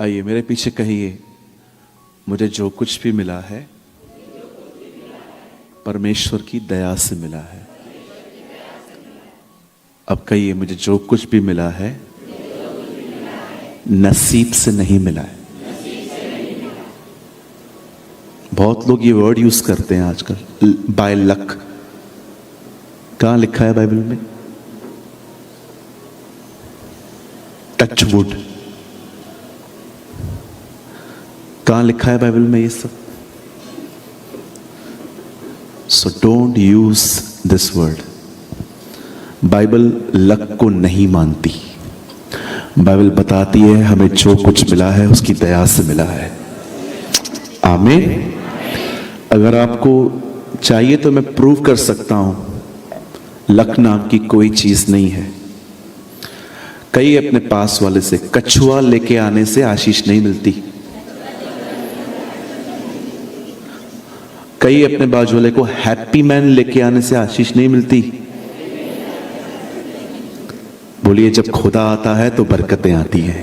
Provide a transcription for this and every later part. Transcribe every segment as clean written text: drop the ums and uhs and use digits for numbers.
आइए मेरे पीछे कहिए, मुझे जो कुछ भी मिला है परमेश्वर की दया से मिला है। अब कहिए, मुझे जो कुछ भी मिला है नसीब से नहीं मिला है। बहुत लोग ये वर्ड यूज करते हैं आजकल, बाय लक। कहां लिखा है बाइबल में? Touch wood. कहां लिखा है बाइबल में ये सब? So don't use this word. Bible luck को नहीं मानती। बाइबल बताती है हमें जो कुछ मिला है उसकी दया से मिला है। आमीन। अगर आपको चाहिए तो मैं प्रूव कर सकता हूं, लक नाम की कोई चीज नहीं है। कई अपने पास वाले से कछुआ लेके आने से आशीष नहीं मिलती। कई अपने बाजू वाले को हैप्पी मैन लेके आने से आशीष नहीं मिलती। बोलिए, जब खुदा आता है तो बरकतें आती हैं।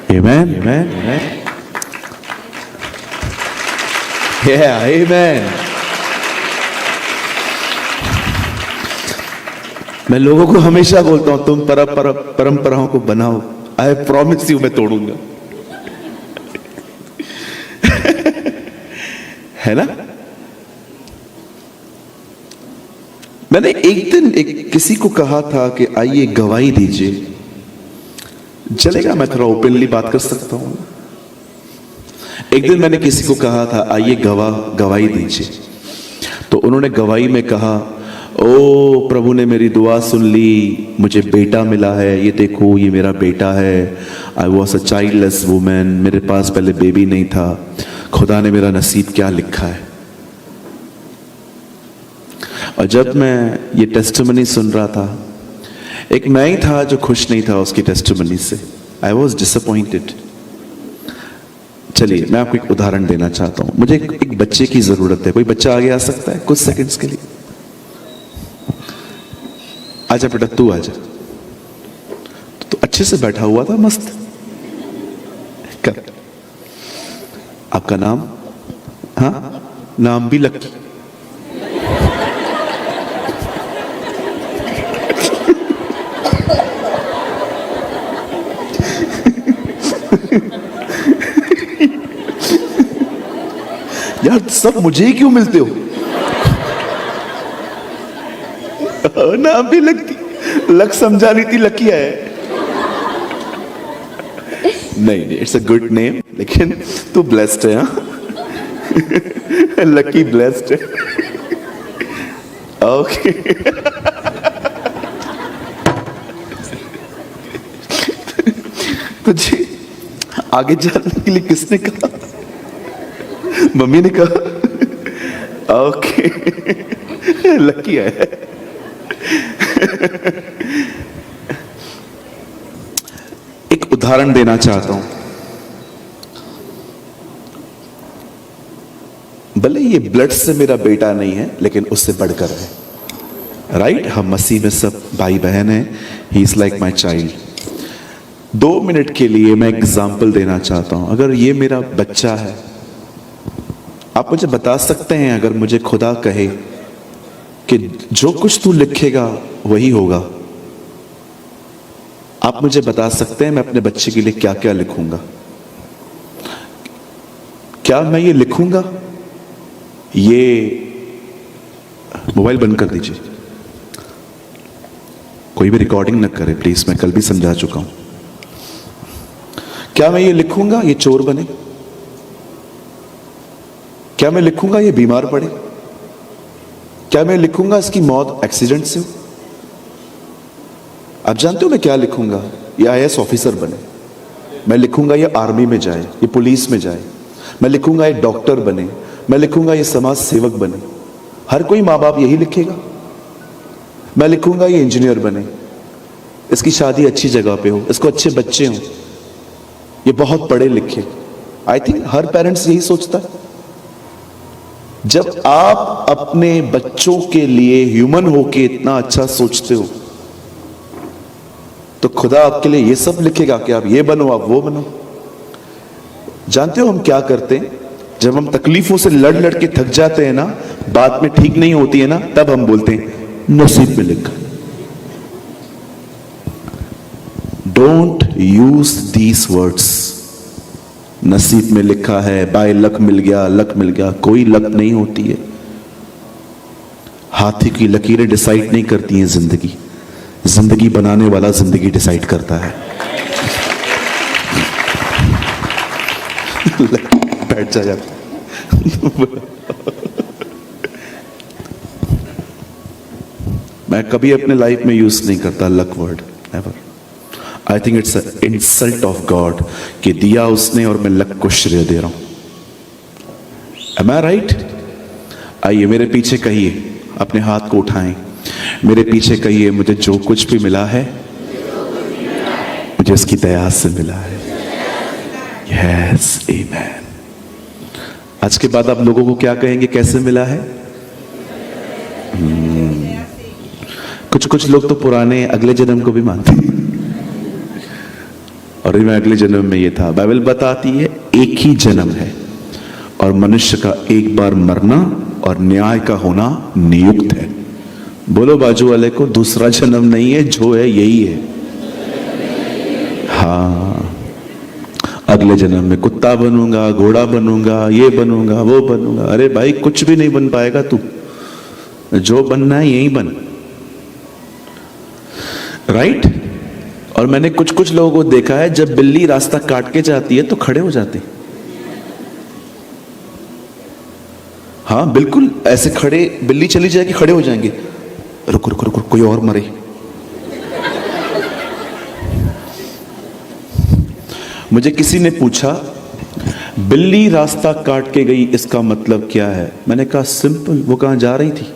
आमीन, आमीन, आमीन। Yeah, amen. मैं लोगों को हमेशा बोलता हूं, तुम परंपराओं को बनाओ, आई प्रॉमिस यू मैं तोड़ूंगा। है ना? मैंने एक दिन किसी को कहा था कि आइए गवाही दीजिए। चलेगा, मैं थोड़ा ओपनली बात कर सकता हूं। एक दिन मैंने किसी को कहा था आइए गवाही दीजिए, तो उन्होंने गवाही में कहा, ओ प्रभु ने मेरी दुआ सुन ली, मुझे बेटा मिला है, ये देखो ये मेरा बेटा है। I was a childless women, मेरे पास पहले बेबी नहीं था, खुदा ने मेरा नसीब क्या लिखा है। और जब मैं ये टेस्टिमनी सुन रहा था, एक मैं ही था जो खुश नहीं था उसकी टेस्टिमनी से। I was disappointed. चलिए मैं आपको एक उदाहरण देना चाहता हूं। मुझे एक बच्चे की जरूरत है। कोई बच्चा आगे आ सकता है कुछ सेकंड्स के लिए? आजा बेटा, तू आजा। तो अच्छे से बैठा हुआ था, मस्त कर। आपका नाम? हाँ, नाम भी लकी। यार सब मुझे ही क्यों मिलते हो? नाम भी लकी। लक समझा रही थी, लकी है। नहीं, इट्स अ गुड नेम, लेकिन तू ब्लेस्ड है। लकी ब्लेस्ड है। ओके। तुझे आगे जाने के लिए किसने कहा? मम्मी ने कहा। ओके, लकी है। एक उदाहरण देना चाहता हूं। भले ये ब्लड से मेरा बेटा नहीं है, लेकिन उससे बढ़कर है। राइट? हम मसीह में सब भाई बहन हैं। He is like my child. 2 minute के लिए मैं एग्जाम्पल देना चाहता हूं। अगर ये मेरा बच्चा है, आप मुझे बता सकते हैं, अगर मुझे खुदा कहे कि जो कुछ तू लिखेगा वही होगा, आप मुझे बता सकते हैं मैं अपने बच्चे के लिए क्या क्या लिखूंगा? क्या मैं ये लिखूंगा? ये मोबाइल बंद कर दीजिए, कोई भी रिकॉर्डिंग न करे प्लीज, मैं कल भी समझा चुका हूं। क्या मैं ये लिखूंगा ये चोर बने? क्या मैं लिखूंगा ये बीमार पड़े? क्या मैं लिखूंगा इसकी मौत एक्सीडेंट से हो? आप जानते हो मैं क्या लिखूंगा? ये IAS ऑफिसर बने। मैं लिखूंगा ये आर्मी में जाए, ये पुलिस में जाए। मैं लिखूंगा ये डॉक्टर बने। मैं लिखूंगा ये समाज सेवक बने। हर कोई माँ बाप यही लिखेगा। मैं लिखूंगा ये इंजीनियर बने, इसकी शादी अच्छी जगह पे हो, इसको अच्छे बच्चे हो, ये बहुत पढ़े लिखे। आई थिंक हर पेरेंट्स यही सोचता है। जब आप अपने बच्चों के लिए ह्यूमन होके इतना अच्छा सोचते हो, तो खुदा आपके लिए ये सब लिखेगा कि आप ये बनो, आप वो बनो। जानते हो हम क्या करते हैं? जब हम तकलीफों से लड़ लड़ के थक जाते हैं ना, बात में ठीक नहीं होती है ना, तब हम बोलते हैं नसीब में लिखा। Don't use these words. नसीब में लिखा है, बाय लक मिल गया, लक मिल गया। कोई लक नहीं होती है। हाथी की लकीरें डिसाइड नहीं करती हैं जिंदगी, जिंदगी बनाने वाला जिंदगी डिसाइड करता है। बैठ जा यार। मैं कभी अपने लाइफ में यूज नहीं करता luck word, never. I think it's insult of God कि दिया उसने और मैं लक को श्रेय दे रहा हूं। एम आई राइट? आइए मेरे पीछे कहिए, अपने हाथ को उठाएं, मेरे पीछे कहिए, मुझे जो कुछ भी मिला है मुझे इसकी दया से मिला है। यस, आमेन। आज के बाद आप लोगों को क्या कहेंगे, कैसे मिला है? कुछ लोग तो पुराने अगले जन्म को भी मानते हैं, और मैं अगले जन्म में ये था। बाइबल बताती है एक ही जन्म है और मनुष्य का एक बार मरना और न्याय का होना नियुक्त है। बोलो बाजू वाले को, दूसरा जन्म नहीं है, जो है यही है। हाँ, अगले जन्म में कुत्ता बनूंगा, घोड़ा बनूंगा, ये बनूंगा, वो बनूंगा। अरे भाई कुछ भी नहीं बन पाएगा तू, जो बनना है यही बन। राइट? और मैंने कुछ लोगों को देखा है, जब बिल्ली रास्ता काट के जाती है तो खड़े हो जाते हैं। हाँ बिल्कुल, ऐसे खड़े, बिल्ली चली जाएगी खड़े हो जाएंगे, रुक रुक रुक, कोई और मरे। मुझे किसी ने पूछा बिल्ली रास्ता काट के गई इसका मतलब क्या है? मैंने कहा सिंपल, वो कहां जा रही थी?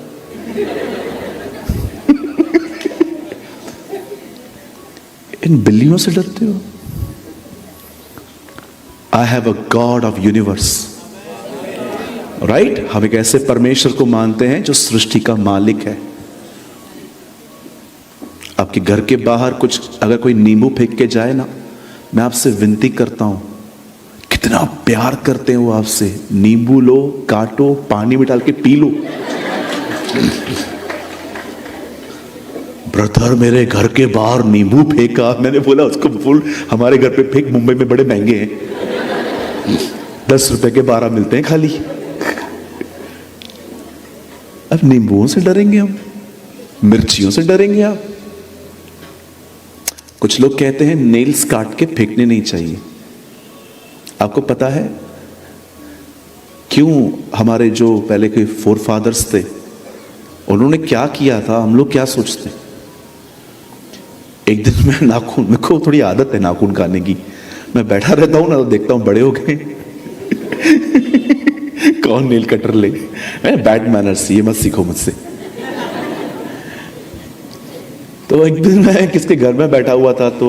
इन बिल्लियों से डरते हो? I have a God of universe. Right? हम एक ऐसे परमेश्वर को मानते हैं जो सृष्टि का मालिक है। आपके घर के बाहर कुछ अगर कोई नींबू फेंक के जाए ना, मैं आपसे विनती करता हूं, कितना प्यार करते हो आपसे, नींबू लो, काटो, पानी में डाल के पी लो। ब्रदर मेरे घर के बाहर नींबू फेंका। मैंने बोला उसको फुल हमारे घर पे फेंक, मुंबई में बड़े महंगे हैं, 10 रुपए के 12 मिलते हैं खाली। अब नींबुओं से डरेंगे हम? मिर्चियों से डरेंगे आप? कुछ लोग कहते हैं नेल्स काट के फेंकने नहीं चाहिए। आपको पता है क्यों? हमारे जो पहले के फोर फादर्स थे, उन्होंने क्या किया था, हम लोग क्या सोचते? एक दिन मैं नाखून, मेरे को थोड़ी आदत है नाखून खाने की, मैं बैठा रहता हूं ना तो देखता हूं बड़े हो गए। कौन नेल कटर ले? बैड मैनर्स, ये मत सीखो मुझसे। तो एक दिन मैं किसके घर में बैठा हुआ था, तो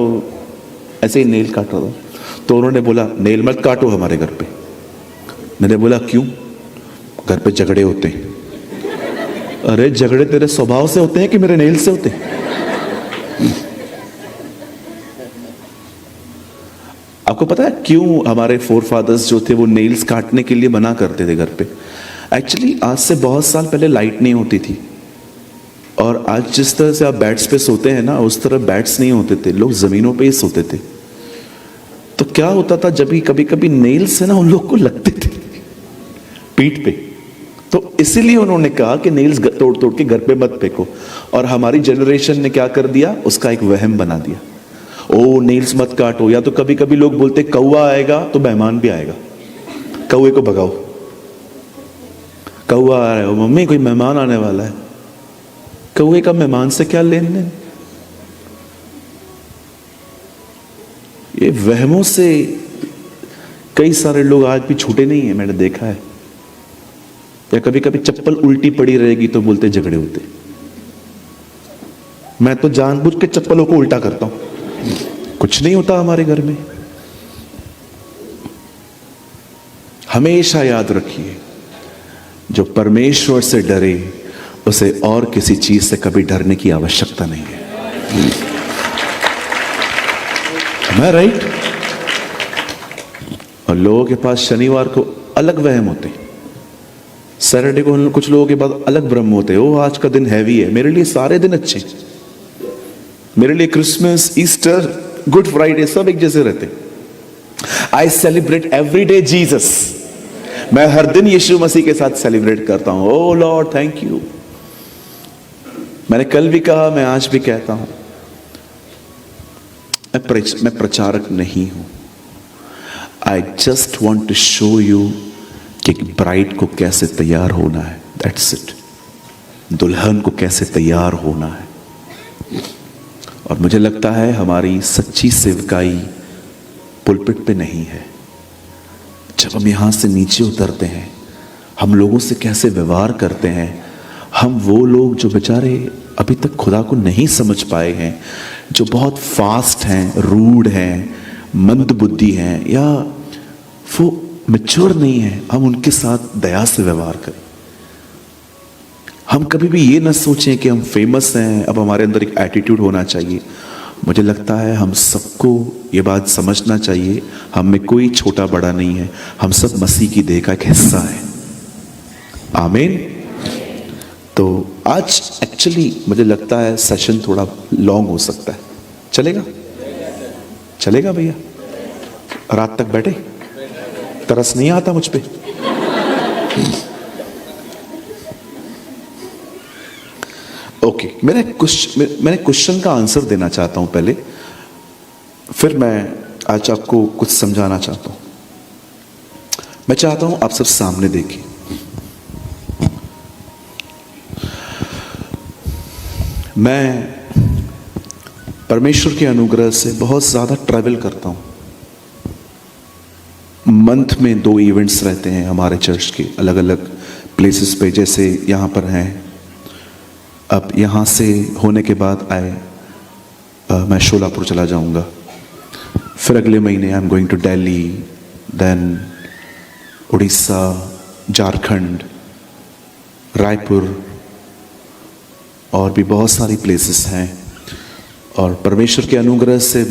ऐसे ही नेल काट रहा था, तो उन्होंने बोला नेल मत काटो हमारे घर पे। मैंने बोला क्यों? घर पे झगड़े होते हैं। अरे झगड़े तेरे स्वभाव से होते हैं कि मेरे नेल से होते हैं? आपको पता है क्यों हमारे फोर फादर्स जो थे वो नेल्स काटने के लिए मना करते थे घर पे? एक्चुअली आज से बहुत साल पहले लाइट नहीं होती थी, और आज जिस तरह से आप बेड्स पे सोते हैं ना, उस तरह बेड्स नहीं होते थे, लोग जमीनों पे ही सोते थे। तो क्या होता था, जब भी कभी कभी नेल्स है ना उन लोग को लगते थे पीठ पे, तो इसीलिए उन्होंने कहा कि नेल्स तोड़ तोड़ के घर पे मत फेंको। और हमारी जनरेशन ने क्या कर दिया, उसका एक वहम बना दिया, ओ नेल्स मत काटो। या तो कभी कभी लोग बोलते कौवा आएगा तो मेहमान भी आएगा, कौवे को भगाओ, कौवा आ रहा है, मम्मी कोई मेहमान आने वाला है। कौवे का मेहमान से क्या लेन देन? ये वहमों से कई सारे लोग आज भी छूटे नहीं है, मैंने देखा है। या कभी कभी चप्पल उल्टी पड़ी रहेगी तो बोलते झगड़े होते। मैं तो जानबूझ के चप्पलों को उल्टा करता हूं, कुछ नहीं होता हमारे घर में। हमेशा याद रखिए, जो परमेश्वर से डरे उसे और किसी चीज से कभी डरने की आवश्यकता नहीं है। मैं राइट? और लोगों के पास शनिवार को अलग वहम होते हैं, सैटरडे को कुछ लोगों के पास अलग भ्रम होते हैं। ओ आज का दिन हैवी है। मेरे लिए सारे दिन अच्छे, मेरे लिए क्रिसमस, ईस्टर, गुड फ्राइडे सब एक जैसे रहते। I celebrate every day Jesus. मैं हर दिन यीशु मसीह के साथ सेलिब्रेट करता हूं। ओ लॉर्ड थैंक यू। मैंने कल भी कहा, मैं आज भी कहता हूं, मैं प्रचारक नहीं हूं। I just want to show you कि ब्राइड को कैसे तैयार होना है, दैट्स इट। दुल्हन को कैसे तैयार होना है। और मुझे लगता है हमारी सच्ची सेवकाई पुलपिट पे नहीं है। जब हम यहां से नीचे उतरते हैं, हम लोगों से कैसे व्यवहार करते हैं। हम वो लोग जो बेचारे अभी तक खुदा को नहीं समझ पाए हैं, जो बहुत फास्ट हैं, रूड हैं, मंद बुद्धि हैं, या वो मैच्योर नहीं है, हम उनके साथ दया से व्यवहार करें। हम कभी भी ये ना सोचें कि हम फेमस हैं, अब हमारे अंदर एक एटीट्यूड होना चाहिए। मुझे लगता है हम सबको ये बात समझना चाहिए, हम में कोई छोटा बड़ा नहीं है, हम सब मसीह की देह का एक हिस्सा है। आमीन। तो आज एक्चुअली मुझे लगता है सेशन थोड़ा लॉन्ग हो सकता है। चलेगा? चलेगा भैया? रात तक बैठे? तरस नहीं आता मुझ पे? ओके, मैंने क्वेश्चन का आंसर देना चाहता हूं पहले, फिर मैं आज आपको कुछ समझाना चाहता हूं। मैं चाहता हूं आप सब सामने देखिए। मैं परमेश्वर के अनुग्रह से बहुत ज्यादा ट्रैवल करता हूं। मंथ में 2 इवेंट्स रहते हैं हमारे चर्च के अलग अलग प्लेसेस पे, जैसे यहाँ पर हैं। अब यहाँ से होने के बाद मैं शोलापुर चला जाऊँगा, फिर अगले महीने I am going to Delhi, then Orissa, Jharkhand, Raipur और भी बहुत सारी प्लेसेस हैं। और परमेश्वर के अनुग्रह से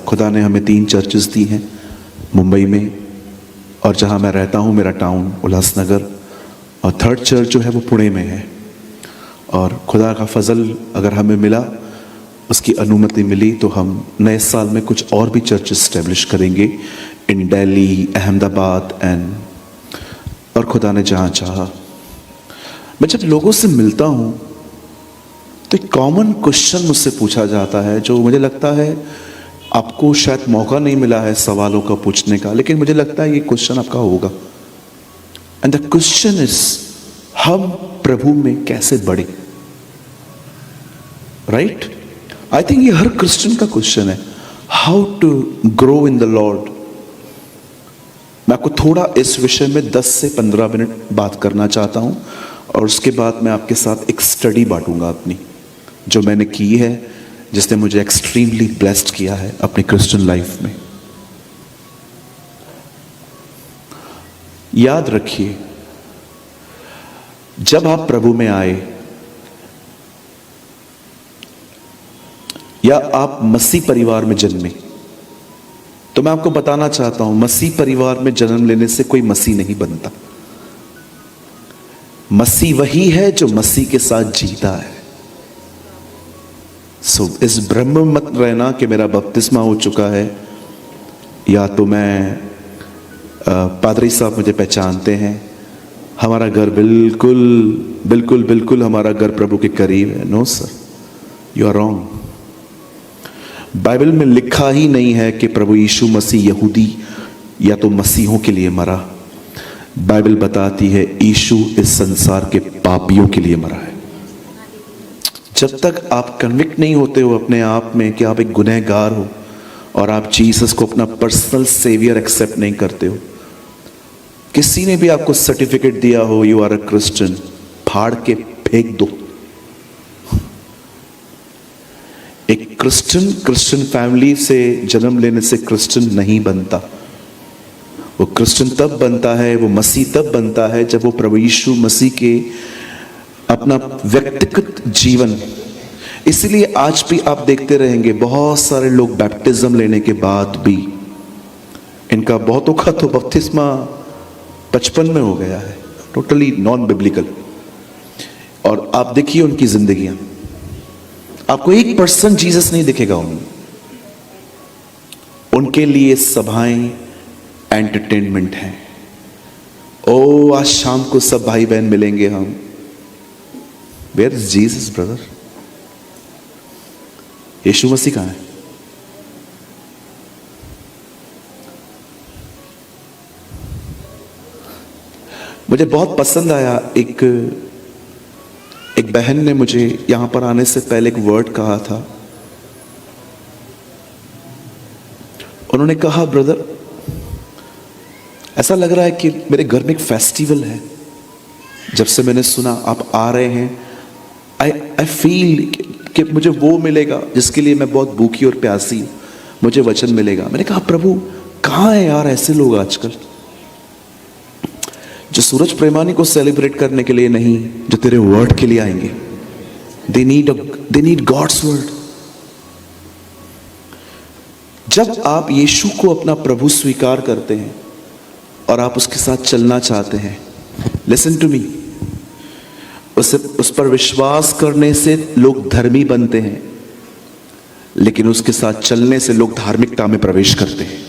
खुदा ने हमें 3 चर्चेस दी हैं मुंबई में, और जहाँ मैं रहता हूँ मेरा टाउन उल्लासनगर, और 3rd चर्च जो है वो पुणे में है। और खुदा का फजल अगर हमें मिला, उसकी अनुमति मिली, तो हम नए साल में कुछ और भी चर्च एस्टेब्लिश करेंगे इन दिल्ली, अहमदाबाद और खुदा ने जहाँ चाहा। मैं जब लोगों से मिलता हूँ तो एक कॉमन क्वेश्चन मुझसे पूछा जाता है, जो मुझे लगता है आपको शायद मौका नहीं मिला है सवालों का पूछने का, लेकिन मुझे लगता है ये क्वेश्चन आपका होगा। एंड द क्वेश्चन इज, हम प्रभु में कैसे बढ़े? राइट? आई थिंक ये हर क्रिश्चियन का क्वेश्चन है, how to grow in the Lord. मैं आपको थोड़ा इस विषय में 10 से 15 मिनट बात करना चाहता हूं, और उसके बाद मैं आपके साथ एक स्टडी बांटूंगा अपनी, जो मैंने की है, जिसने मुझे एक्सट्रीमली ब्लेस्ड किया है अपनी क्रिश्चियन लाइफ में। याद रखिए, जब आप प्रभु में आए या आप मसीह परिवार में जन्मे, तो मैं आपको बताना चाहता हूं, मसीह परिवार में जन्म लेने से कोई मसीह नहीं बनता। मसीह वही है जो मसीह के साथ जीता है। सो इस भ्रम में मत रहना कि मेरा बपतिस्मा हो चुका है, या तो मैं पादरी साहब मुझे पहचानते हैं, हमारा घर बिल्कुल बिल्कुल बिल्कुल हमारा घर प्रभु के करीब है। No sir, you are wrong. Bible में लिखा ही नहीं है कि प्रभु यीशु मसीह यहूदी या तो मसीहों के लिए मरा। बाइबल बताती है यीशु इस संसार के पापियों के लिए मरा है। जब तक आप कन्विक्ट नहीं होते हो अपने आप में कि आप एक गुनहगार हो, और आप जीसस को अपना पर्सनल सेवियर एक्सेप्ट नहीं करते हो, किसी ने भी आपको सर्टिफिकेट दिया हो यू आर अ क्रिश्चियन, फाड़ के फेंक दो। एक क्रिश्चियन फैमिली से जन्म लेने से क्रिश्चियन नहीं बनता। वो क्रिश्चियन तब बनता है, वो मसीह तब बनता है जब वो प्रभु यीशु मसीह के अपना व्यक्तिगत जीवन इसलिए आज भी आप देखते रहेंगे बहुत सारे लोग बैप्टिज्म लेने के बाद भी इनका बहुतों का तो बपतिस्मा 55 में हो गया है, टोटली नॉन बिब्लिकल। और आप देखिए उनकी जिंदगियां, आपको 1% जीसस नहीं दिखेगा उनमें। उनके लिए सभाएं एंटरटेनमेंट है। ओ आज शाम को सब भाई बहन मिलेंगे हम। Where is Jesus brother? यीशु मसीह कहां है? मुझे बहुत पसंद आया, एक बहन ने मुझे यहां पर आने से पहले एक वर्ड कहा था। उन्होंने कहा, ब्रदर ऐसा लग रहा है कि मेरे घर में एक फेस्टिवल है। जब से मैंने सुना आप आ रहे हैं, आई फील कि मुझे वो मिलेगा जिसके लिए मैं बहुत भूखी और प्यासी हूं, मुझे वचन मिलेगा। मैंने कहा, प्रभु कहां है यार ऐसे लोग आजकल जो सूरज प्रेमानी को सेलिब्रेट करने के लिए नहीं, जो तेरे वर्ड के लिए आएंगे। They need God's word. जब आप यीशु को अपना प्रभु स्वीकार करते हैं और आप उसके साथ चलना चाहते हैं, लिसन टू मी, उस पर विश्वास करने से लोग धर्मी बनते हैं, लेकिन उसके साथ चलने से लोग धार्मिकता में प्रवेश करते हैं,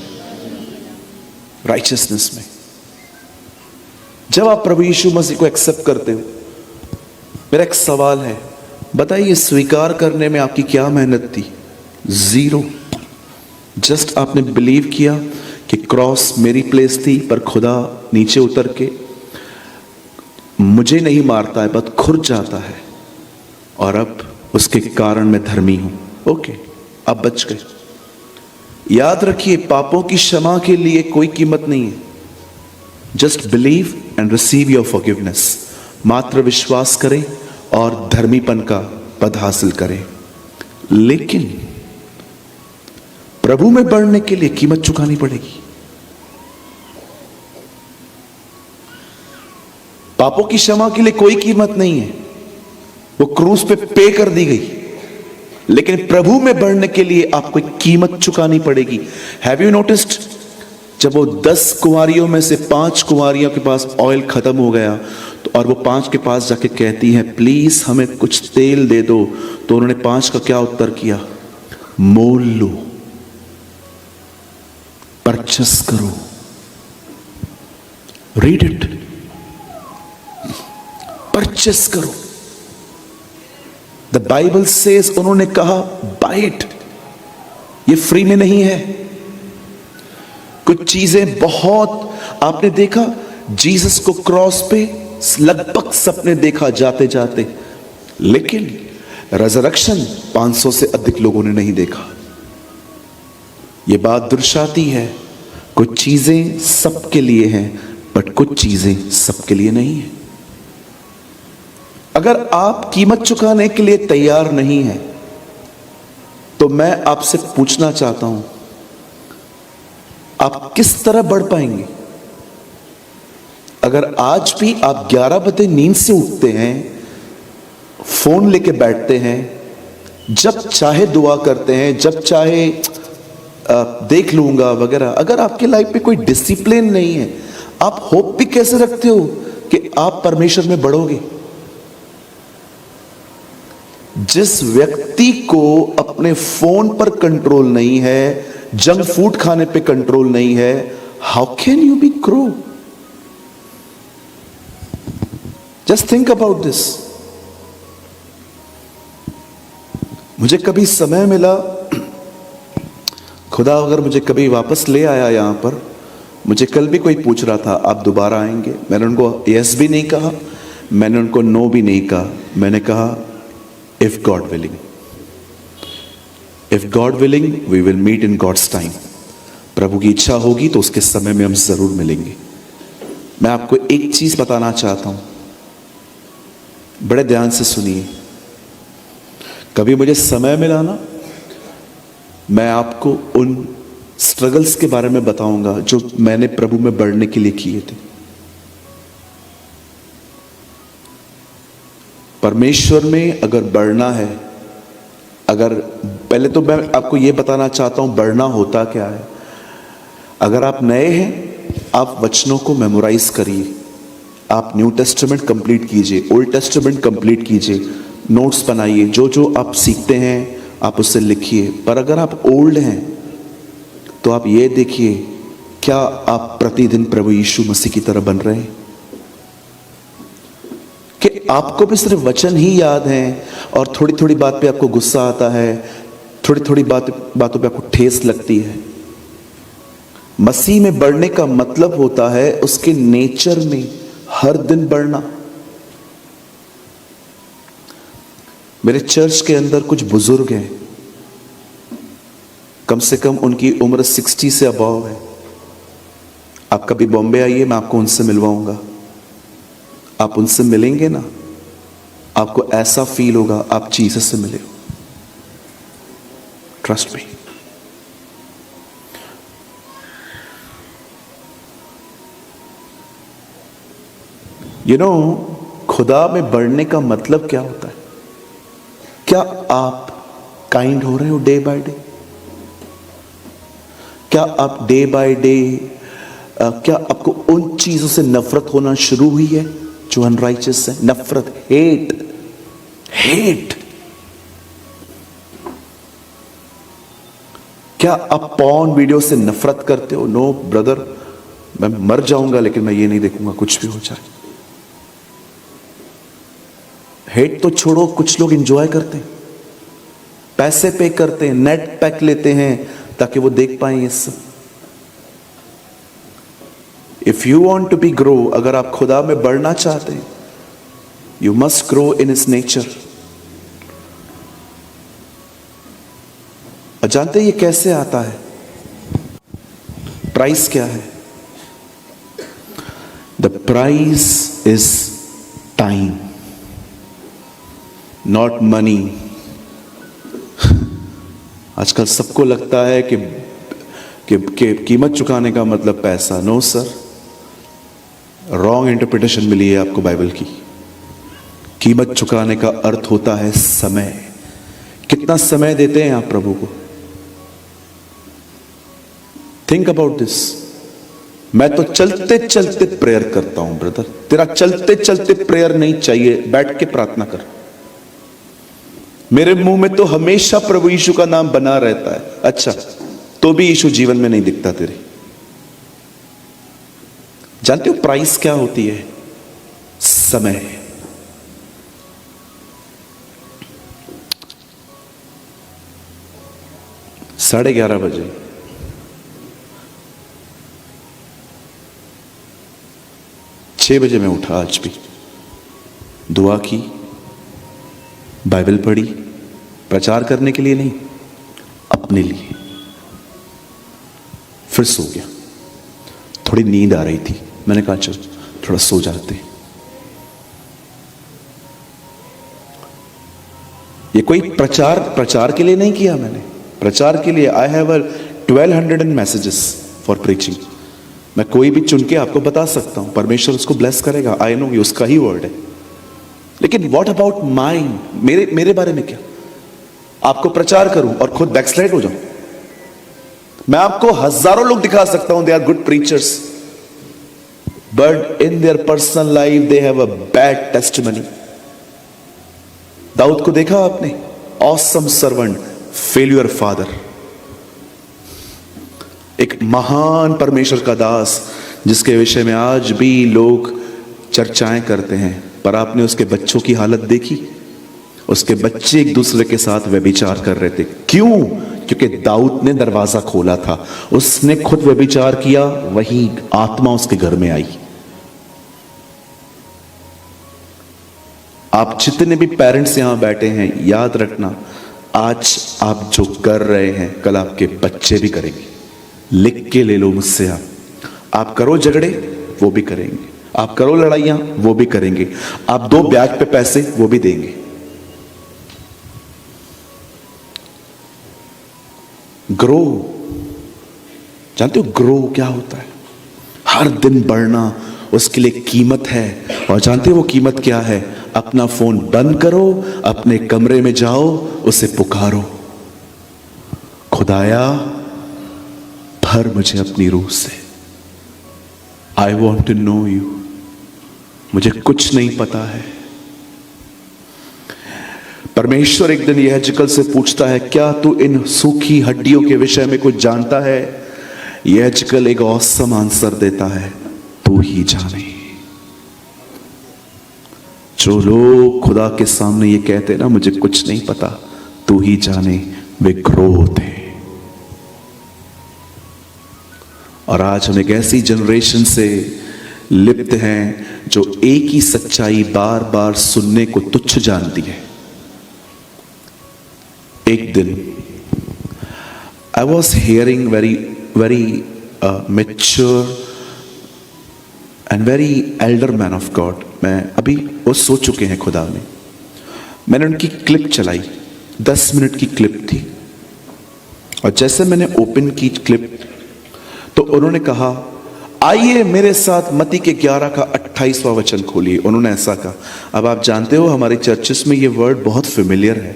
राइचियसनेस में। जब आप प्रभु यीशु मसीह को एक्सेप्ट करते हो, मेरा एक सवाल है, बताइए स्वीकार करने में आपकी क्या मेहनत थी? जीरो। जस्ट आपने बिलीव किया कि क्रॉस मेरी प्लेस थी, पर खुदा नीचे उतर के मुझे नहीं मारता है, बस खुद जाता है, और अब उसके कारण मैं धर्मी हूं। ओके, अब बच गए। याद रखिए, पापों की क्षमा के लिए कोई कीमत नहीं है। Just believe and receive your forgiveness. मात्र विश्वास करें और धर्मीपन का पद हासिल करें। लेकिन प्रभु में बढ़ने के लिए कीमत चुकानी पड़ेगी। पापों की क्षमा के लिए कोई कीमत नहीं है, वो क्रूस पे कर दी गई। लेकिन प्रभु में बढ़ने के लिए आपको कीमत चुकानी पड़ेगी। हैव यू नोटिस्ड, जब वो 10 कुंवारियों में से 5 कुंवारियों के पास ऑयल खत्म हो गया, तो और वो 5 के पास जाके कहती हैं, प्लीज हमें कुछ तेल दे दो, तो उन्होंने 5 का क्या उत्तर किया? मोल लो, परचेस करो। रीड इट, परचेस करो। द बाइबल सेज, उन्होंने कहा बाय इट, ये फ्री में नहीं है। कुछ चीजें बहुत, आपने देखा जीसस को क्रॉस पे लगभग सबने देखा जाते जाते, लेकिन रेजरेक्शन 500 से अधिक लोगों ने नहीं देखा। यह बात दर्शाती है कुछ चीजें सबके लिए हैं, बट कुछ चीजें सबके लिए नहीं है। अगर आप कीमत चुकाने के लिए तैयार नहीं हैं, तो मैं आपसे पूछना चाहता हूं, आप किस तरह बढ़ पाएंगे? अगर आज भी आप 11 बजे नींद से उठते हैं, फोन लेके बैठते हैं, जब चाहे दुआ करते हैं, जब चाहे देख लूंगा वगैरह, अगर आपकी लाइफ में कोई डिसिप्लिन नहीं है, आप होप भी कैसे रखते हो कि आप परमेश्वर में बढ़ोगे? जिस व्यक्ति को अपने फोन पर कंट्रोल नहीं है, जंक फूड खाने पे कंट्रोल नहीं है, how can you B grow? Just think about this. मुझे कभी समय मिला, खुदा अगर मुझे कभी वापस ले आया यहां पर, मुझे कल भी कोई पूछ रहा था आप दोबारा आएंगे? मैंने उनको यस भी नहीं कहा, मैंने उनको नो भी नहीं कहा। मैंने कहा if God willing, if God willing we will meet in God's time. प्रभु की इच्छा होगी तो उसके समय में हम जरूर मिलेंगे। मैं आपको एक चीज बताना चाहता हूं, बड़े ध्यान से सुनिए। कभी मुझे समय मिला ना, मैं आपको उन स्ट्रगल्स के बारे में बताऊंगा जो मैंने प्रभु में बढ़ने के लिए किए थे। परमेश्वर में अगर बढ़ना है अगर पहले तो मैं आपको ये बताना चाहता हूं बढ़ना होता क्या है। अगर आप नए हैं, आप वचनों को मेमोराइज करिए, आप न्यू टेस्टामेंट कंप्लीट कीजिए, ओल्ड टेस्टामेंट कंप्लीट कीजिए, नोट्स बनाइए, जो जो आप सीखते हैं आप उससे लिखिए। पर अगर आप ओल्ड हैं तो आप ये देखिए, क्या आप प्रतिदिन प्रभु यीशु मसीह की तरह बन रहे हैं कि आपको भी सिर्फ वचन ही याद है और थोड़ी थोड़ी बात पे आपको गुस्सा आता है, थोड़ी थोड़ी बातों पे आपको ठेस लगती है। मसीह में बढ़ने का मतलब होता है उसके नेचर में हर दिन बढ़ना। मेरे चर्च के अंदर कुछ बुजुर्ग हैं, कम से कम उनकी उम्र 60 से अबव है। आप कभी बॉम्बे आइए, मैं आपको उनसे मिलवाऊंगा। आप उनसे मिलेंगे ना, आपको ऐसा फील होगा आप जीसस से मिले हो। Trust me. यू नो, खुदा में बढ़ने का मतलब क्या होता है? क्या आप काइंड हो रहे हो डे बाय डे? क्या आप डे बाय डे, क्या आपको उन चीजों से नफरत होना शुरू हुई है जो अनराइचियस है? नफरत, हेट। क्या आप पॉर्न वीडियो से नफरत करते हो? नो ब्रदर, मैं मर जाऊंगा लेकिन मैं ये नहीं देखूंगा कुछ भी हो जाए। हेट तो छोड़ो, कुछ लोग एंजॉय करते हैं, पैसे पे करते हैं, नेट पैक लेते हैं ताकि वो देख पाए ये सब। If you want to be grow, अगर आप खुदा में बढ़ना चाहते हैं, you must grow in his nature. और जानते हैं ये कैसे आता है? प्राइस क्या है? The price is time, not money. आजकल सबको लगता है कि कीमत चुकाने का मतलब पैसा। नो सर, रॉन्ग इंटरप्रिटेशन मिली है आपको बाइबल की। कीमत चुकाने का अर्थ होता है समय। कितना समय देते हैं आप प्रभु को? Think about this. मैं तो चलते चलते प्रेयर करता हूं ब्रदर, तेरा चलते चलते प्रेयर नहीं चाहिए, बैठ के प्रार्थना कर। मेरे मुंह में तो हमेशा प्रभु यीशु का नाम बना रहता है। अच्छा, तो भी यीशु जीवन में नहीं दिखता तेरे। जानते हो प्राइस क्या होती है? समय। साढ़े 11 बजे छह बजे मैं उठा, आज भी दुआ की, बाइबल पढ़ी, प्रचार करने के लिए नहीं, अपने लिए। फिर सो गया। थोड़ी नींद आ रही थी, मैंने कहा चल थोड़ा सो जाते। ये कोई प्रचार के लिए नहीं किया मैंने। प्रचार के लिए I have 1200 messages for preaching. मैं कोई भी चुन के आपको बता सकता हूं, परमेश्वर उसको ब्लेस करेगा, आई नो, ये उसका ही वर्ड है। लेकिन व्हाट अबाउट माइंड? मेरे बारे में क्या? आपको प्रचार करूं और खुद बैकस्लाइड हो जाऊं? मैं आपको हजारों लोग दिखा सकता हूं, they are good preachers, but in their personal life they have a bad testimony. Daud को देखा आपने? ऑसम सर्वेंट, फेल्यूर फादर, एक महान परमेश्वर का दास जिसके विषय में आज भी लोग चर्चाएं करते हैं। पर आपने उसके बच्चों की हालत देखी? उसके बच्चे एक दूसरे के साथ व्यभिचार कर रहे थे। क्यों? क्योंकि दाऊद ने दरवाजा खोला था। उसने खुद व्यभिचार किया, वही आत्मा उसके घर में आई। आप जितने भी पेरेंट्स यहां बैठे हैं, याद रखना, आज आप जो कर रहे हैं कल आपके बच्चे भी करेंगे। लिख के ले लो मुझसे। आप करो झगड़े, वो भी करेंगे। आप करो लड़ाइयां, वो भी करेंगे। आप दो ब्याज पे पैसे, वो भी देंगे। ग्रो। जानते हो ग्रो क्या होता है? हर दिन बढ़ना, उसके लिए कीमत है। और जानते हो वो कीमत क्या है? अपना फोन बंद करो, अपने कमरे में जाओ, उसे पुकारो, खुदाया भर मुझे अपनी रूह से। I want to know you. मुझे कुछ नहीं पता है। परमेश्वर एक दिन यहजकल से पूछता है, क्या तू इन सूखी हड्डियों के विषय में कुछ जानता है? यहजकल एक ऑसम आंसर देता है, तू ही जाने। जो लोग खुदा के सामने ये कहते ना मुझे कुछ नहीं पता, तू ही जाने, वे क्रोध है। और आज हम एक ऐसी जनरेशन से लिप्त हैं जो एक ही सच्चाई बार बार सुनने को तुच्छ जानती है। एक दिन I was hearing very mature and very Elder man of God. मैं अभी वो सो चुके हैं खुदा में। मैंने उनकी क्लिप चलाई, 10 मिनट की क्लिप थी। और जैसे मैंने ओपन की क्लिप तो उन्होंने कहा, आइए मेरे साथ मत्ती के 11 का 28वां वचन खोलिए। उन्होंने ऐसा कहा। अब आप जानते हो हमारी चर्चेस में ये वर्ड बहुत फेमिलियर है,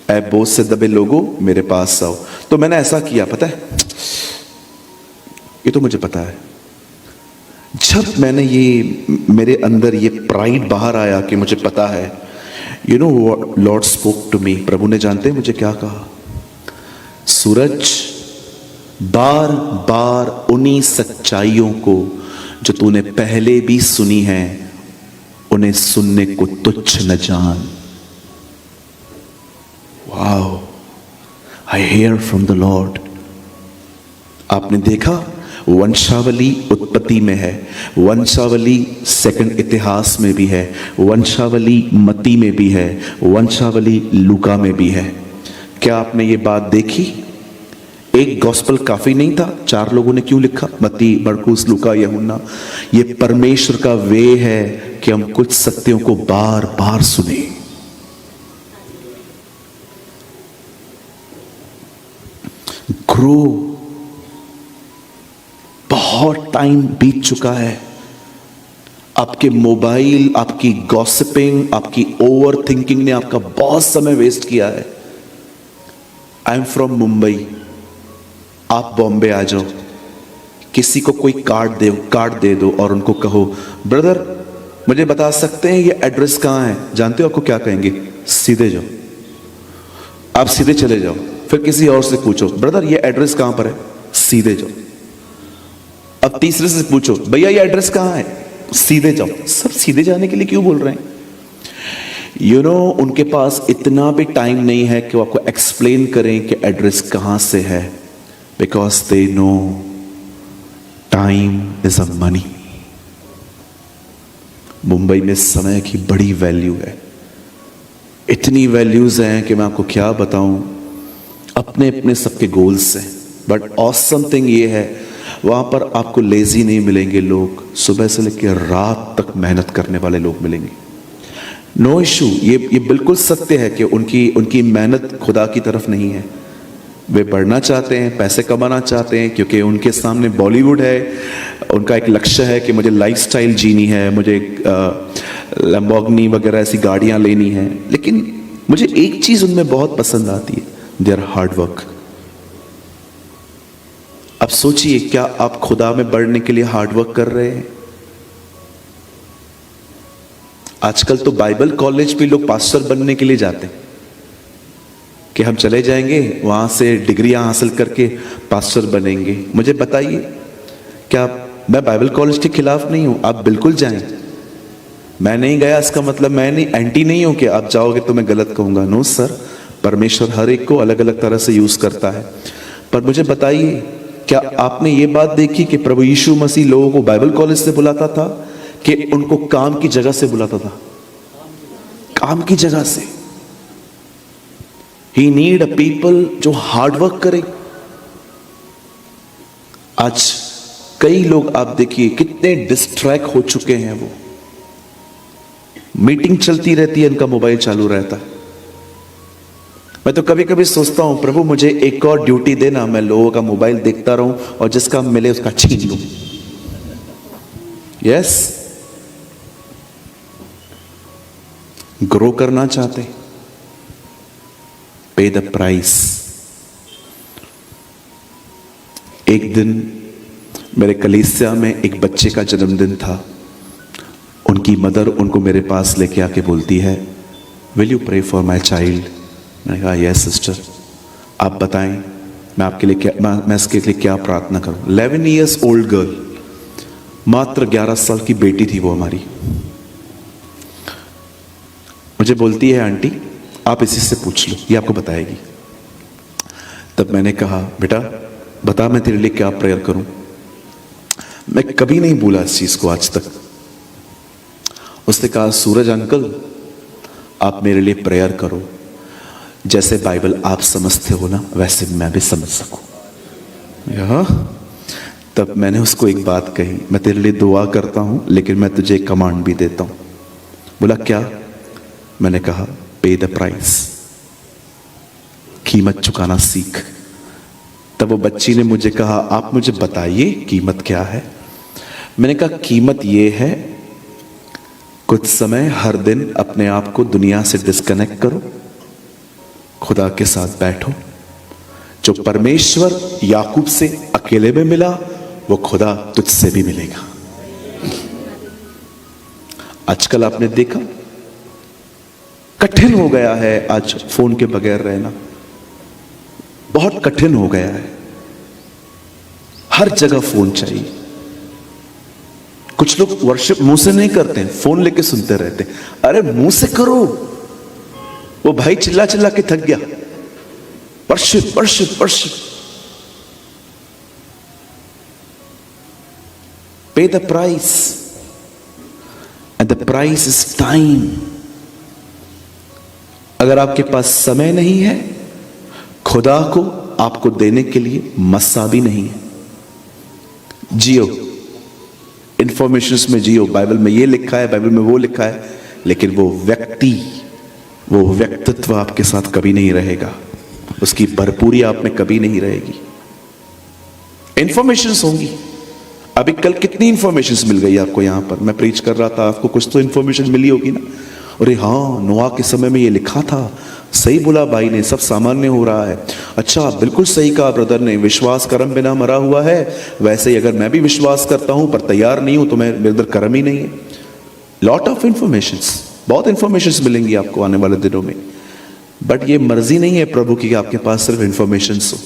ऐ बोझ से दबे लोगों मेरे पास आओ। तो मैंने ऐसा किया, पता है, ये तो मुझे पता है। जब मैंने ये मेरे अंदर ये प्राइड बाहर आया कि मुझे पता है, you know what Lord spoke to me. प्रभु ने जानते हैं मुझे क्या कहा? सूरज, बार बार उन्हीं सच्चाइयों को जो तूने पहले भी सुनी है, उन्हें सुनने को तुच्छ न जान। Wow, I hear from the Lord. आपने देखा, वंशावली उत्पत्ति में है, वंशावली सेकंड इतिहास में भी है, वंशावली मत्ती में भी है, वंशावली लूका में भी है। क्या आपने ये बात देखी? एक गॉस्पेल काफी नहीं था? 4 लोगों ने क्यों लिखा? मत्ती, मरकुस, लूका, यूहन्ना। ये परमेश्वर का वे है कि हम कुछ सत्यों को बार बार सुने। ग्रो। बहुत टाइम बीत चुका है। आपके मोबाइल, आपकी गॉसिपिंग, आपकी ओवर थिंकिंग ने आपका बहुत समय वेस्ट किया है। आई एम फ्रॉम मुंबई, आप बॉम्बे आ जाओ, किसी को कोई कार्ड दे दो और उनको कहो, ब्रदर मुझे बता सकते हैं ये एड्रेस कहां है? जानते हो आपको क्या कहेंगे? सीधे जाओ। आप सीधे चले जाओ। फिर किसी और से पूछो, ब्रदर ये एड्रेस कहां पर है? सीधे जाओ। अब तीसरे से पूछो, भैया ये एड्रेस कहां है? सीधे जाओ। सब सीधे जाने के लिए क्यों बोल रहे हैं? यू नो, उनके पास इतना भी टाइम नहीं है कि वो आपको एक्सप्लेन करें कि एड्रेस कहां से है, because they know time is a money. Mumbai में समय की बड़ी वैल्यू है, इतनी वैल्यूज हैं कि मैं आपको क्या बताऊं। अपने अपने सबके गोल्स हैं, बट ऑसम थिंग ये है, वहां पर आपको लेजी नहीं मिलेंगे लोग, सुबह से लेकर रात तक मेहनत करने वाले लोग मिलेंगे। नो इशू, ये बिल्कुल सत्य है कि उनकी मेहनत खुदा की तरफ नहीं है। वे बढ़ना चाहते हैं, पैसे कमाना चाहते हैं, क्योंकि उनके सामने बॉलीवुड है। उनका एक लक्ष्य है कि मुझे लाइफस्टाइल जीनी है, मुझे लैम्बोर्गिनी वगैरह ऐसी गाड़ियां लेनी है। लेकिन मुझे एक चीज उनमें बहुत पसंद आती है, देयर हार्ड वर्क। अब सोचिए, क्या आप खुदा में बढ़ने के लिए हार्ड वर्क कर रहे हैं? आजकल तो बाइबल कॉलेज भी लोग पास्टर बनने के लिए जाते हैं कि हम चले जाएंगे वहां से डिग्रियां हासिल करके पास्टर बनेंगे। मुझे बताइए, क्या मैं बाइबल कॉलेज के खिलाफ नहीं हूं, आप बिल्कुल जाएं। मैं नहीं गया इसका मतलब मैं नहीं एंटी नहीं हूं कि आप जाओगे तो मैं गलत कहूंगा। नो सर, परमेश्वर हर एक को अलग अलग तरह से यूज करता है। पर मुझे बताइए, क्या आपने ये बात देखी कि प्रभु यीशु मसीह लोगों को बाइबल कॉलेज से बुलाता था कि उनको काम की जगह से बुलाता था? काम की जगह से। ही नीड अ पीपल जो हार्ड वर्क करे। आज कई लोग आप देखिए कितने डिस्ट्रैक्ट हो चुके हैं। वो मीटिंग चलती रहती है, इनका मोबाइल चालू रहता है। मैं तो कभी कभी सोचता हूं, प्रभु मुझे एक और ड्यूटी देना, मैं लोगों का मोबाइल देखता रहूं और जिसका मिले उसका छीन लूं। यस, ग्रो करना चाहते, पे द प्राइस। एक दिन मेरे कलीसिया में एक बच्चे का जन्मदिन था। उनकी मदर उनको मेरे पास लेके आके बोलती है, will you pray for my child? मैंने कहा यस सिस्टर, आप बताएं मैं आपके लिए क्या, मैं इसके लिए क्या प्रार्थना करूं। 11 ईयर्स ओल्ड गर्ल, मात्र 11 साल की बेटी थी वो हमारी। मुझे बोलती है आंटी आप इसी से पूछ लो, ये आपको बताएगी। तब मैंने कहा बेटा बता मैं तेरे लिए क्या प्रेयर करूं। मैं कभी नहीं भूला इस चीज को आज तक। उसने कहा सूरज अंकल आप मेरे लिए प्रेयर करो, जैसे बाइबल आप समझते हो ना वैसे मैं भी समझ सकूं। तब मैंने उसको एक बात कही, मैं तेरे लिए दुआ करता हूं लेकिन मैं तुझे एक कमांड भी देता हूं। बोला क्या? मैंने कहा पे द प्राइस, कीमत चुकाना सीख। तब वो बच्ची ने मुझे कहा आप मुझे बताइए कीमत क्या है। मैंने कहा कीमत ये है कुछ समय हर दिन अपने आप को दुनिया से डिस्कनेक्ट करो, खुदा के साथ बैठो। जो परमेश्वर याकूब से अकेले में मिला वो खुदा तुझसे भी मिलेगा। आजकल आपने देखा कठिन हो गया है, आज फोन के बगैर रहना बहुत कठिन हो गया है। हर जगह फोन चाहिए। कुछ लोग वर्शिप मुंह से नहीं करते हैं, फोन लेके सुनते रहते हैं। अरे मुंह से करो। वो भाई चिल्ला चिल्ला के थक गया, वर्शिप वर्शिप वर्शिप। पे the price and the price is time. अगर आपके पास समय नहीं है, खुदा को आपको देने के लिए मस्सा भी नहीं है। जियो, इंफॉर्मेशन में जियो। बाइबल में ये लिखा है, बाइबल में वो लिखा है, लेकिन वो व्यक्ति, वो व्यक्तित्व आपके साथ कभी नहीं रहेगा, उसकी भरपूरी आप में कभी नहीं रहेगी। इंफॉर्मेशन होंगी। अभी कल कितनी इंफॉर्मेशन मिल गई आपको। यहां पर मैं प्रीच कर रहा था, आपको कुछ तो इंफॉर्मेशन मिली होगी ना। अरे हाँ, नोआ के समय में ये लिखा था, सही बोला भाई ने, सब सामान्य हो रहा है। अच्छा बिल्कुल सही कहा ब्रदर ने, विश्वास कर्म बिना मरा हुआ है। वैसे ही अगर मैं भी विश्वास करता हूं पर तैयार नहीं हूं तो मैं मेरे अंदर कर्म ही नहीं है। लॉट ऑफ इंफॉर्मेशन, बहुत इंफॉर्मेशन मिलेंगी आपको आने वाले दिनों में। बट ये मर्जी नहीं है प्रभु की कि आपके पास सिर्फ इंफॉर्मेशन हो।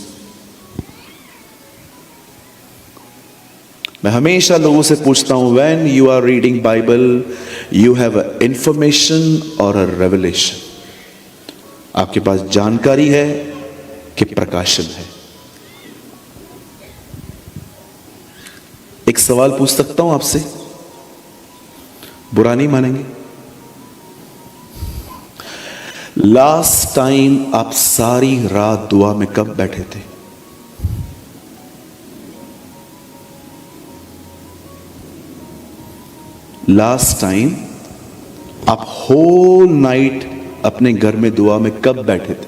मैं हमेशा लोगों से पूछता हूं, when you are reading Bible you have a information और अ रेवलेशन। आपके पास जानकारी है कि प्रकाशन है। एक सवाल पूछ सकता हूं आपसे, बुरा नहीं मानेंगे? लास्ट टाइम आप सारी रात दुआ में कब बैठे थे? लास्ट टाइम आप होल नाइट अपने घर में दुआ में कब बैठे थे?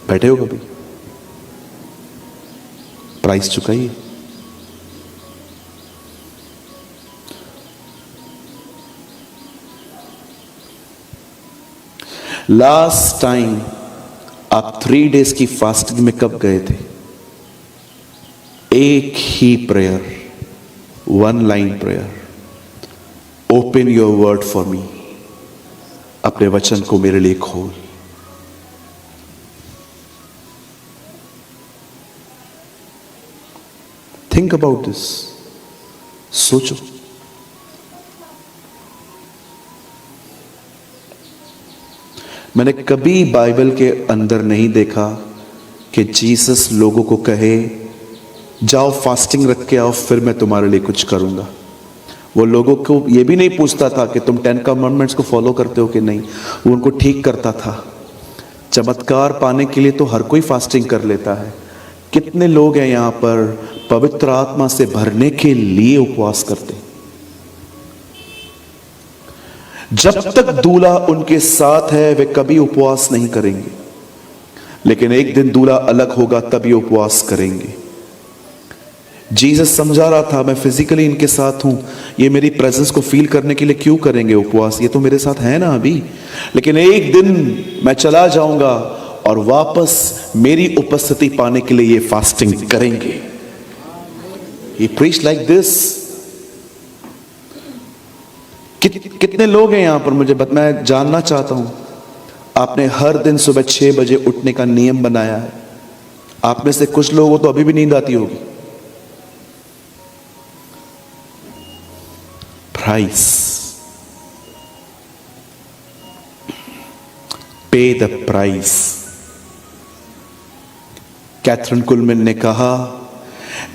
बैठे हो कभी? प्राइस चुकाइए। लास्ट टाइम आप 3 डेज की फास्टिंग में कब गए थे? एक ही prayer, 1 line prayer, open your word for me. अपने वचन को मेरे लिए खोल। थिंक अबाउट दिस, सोचो। मैंने कभी बाइबल के अंदर नहीं देखा कि जीसस लोगों को कहे जाओ फास्टिंग रख के आओ फिर मैं तुम्हारे लिए कुछ करूंगा। वो लोगों को ये भी नहीं पूछता था कि तुम 10 कमांडमेंट्स को फॉलो करते हो कि नहीं। वो उनको ठीक करता था। चमत्कार पाने के लिए तो हर कोई फास्टिंग कर लेता है। कितने लोग हैं यहां पर पवित्र आत्मा से भरने के लिए उपवास करते हैं। जब तक दूल्हा उनके साथ है वे कभी उपवास नहीं करेंगे, लेकिन एक दिन दूल्हा अलग होगा तभी उपवास करेंगे। जीसस समझा रहा था, मैं फिजिकली इनके साथ हूं, ये मेरी प्रेजेंस को फील करने के लिए क्यों करेंगे उपवास, ये तो मेरे साथ है ना अभी, लेकिन एक दिन मैं चला जाऊंगा और वापस मेरी उपस्थिति पाने के लिए ये फास्टिंग करेंगे। He preached like this। कितने लोग हैं यहां पर, मैं जानना चाहता हूं, आपने हर दिन सुबह 6 बजे उठने का नियम बनाया है। आप में से कुछ लोगों को तो अभी भी नींद आती होगी। प्राइस, पे द प्राइस। कैथरीन कुलमैन ने कहा,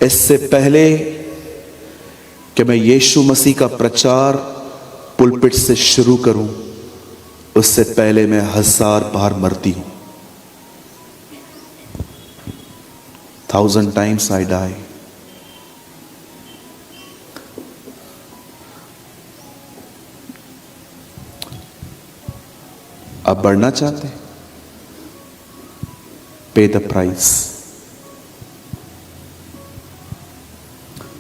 इससे पहले कि मैं यीशु मसीह का प्रचार पुलपिट से शुरू करूं, उससे पहले मैं 1000 बार मरती हूं। 1000 times I die। आप बढ़ना चाहते, pay the price.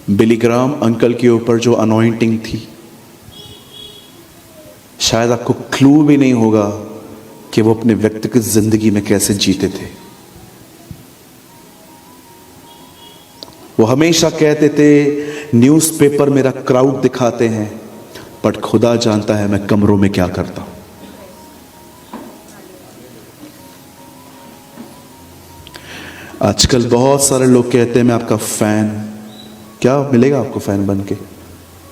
Billy Graham uncle के ऊपर जो अनॉइंटिंग थी, शायद आपको क्लू भी नहीं होगा कि वो अपने व्यक्तिगत जिंदगी में कैसे जीते थे। वो हमेशा कहते थे, न्यूज़पेपर मेरा क्राउड दिखाते हैं, बट खुदा जानता है मैं कमरों में क्या करता हूं। आजकल बहुत सारे लोग कहते हैं मैं आपका फैन। क्या मिलेगा आपको फैन बन के?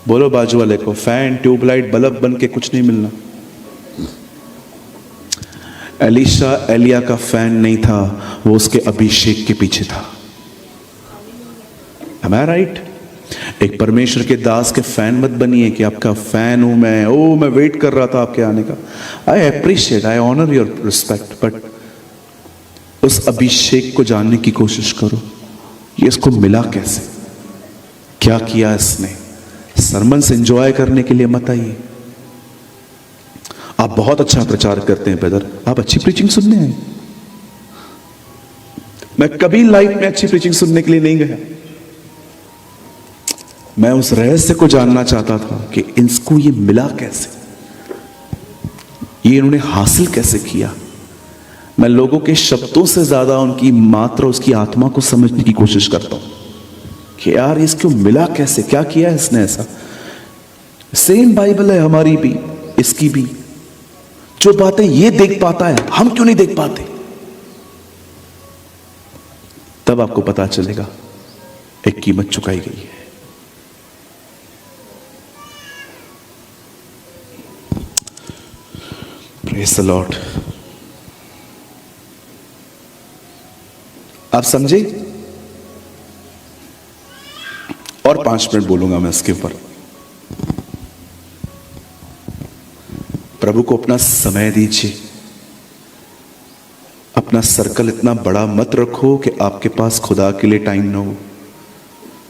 बोलो बाजू वाले को, फैन, ट्यूबलाइट, बल्ब बन के कुछ नहीं मिलना। एलिशा एलिया का फैन नहीं था, वो उसके अभिषेक के पीछे था। Am I right? एक परमेश्वर के दास के फैन मत बनिए कि आपका फैन हूं मैं, ओ मैं वेट कर रहा था आपके आने का। I appreciate, I honour your respect, but उस अभिषेक को जानने की कोशिश करो। ये इसको मिला कैसे, क्या किया इसने। सरमन से एंजॉय करने के लिए मत आइए। आप बहुत अच्छा प्रचार करते हैं ब्रदर, आप अच्छी प्रीचिंग सुनने आए। मैं कभी लाइफ में अच्छी प्रीचिंग सुनने के लिए नहीं गया। मैं उस रहस्य को जानना चाहता था कि इनको ये मिला कैसे, ये इन्होंने हासिल कैसे किया। मैं लोगों के शब्दों से ज्यादा उनकी मात्रा, उसकी आत्मा को समझने की कोशिश करता हूं कि यार इसको मिला कैसे, क्या किया है इसने ऐसा। सेम बाइबल है हमारी भी, इसकी भी। जो बातें ये देख पाता है, हम क्यों नहीं देख पाते? तब आपको पता चलेगा एक कीमत चुकाई गई है। Praise the Lord. आप समझे? और 5 मिनट बोलूंगा मैं इसके ऊपर। प्रभु को अपना समय दीजिए। अपना सर्कल इतना बड़ा मत रखो कि आपके पास खुदा के लिए टाइम ना हो।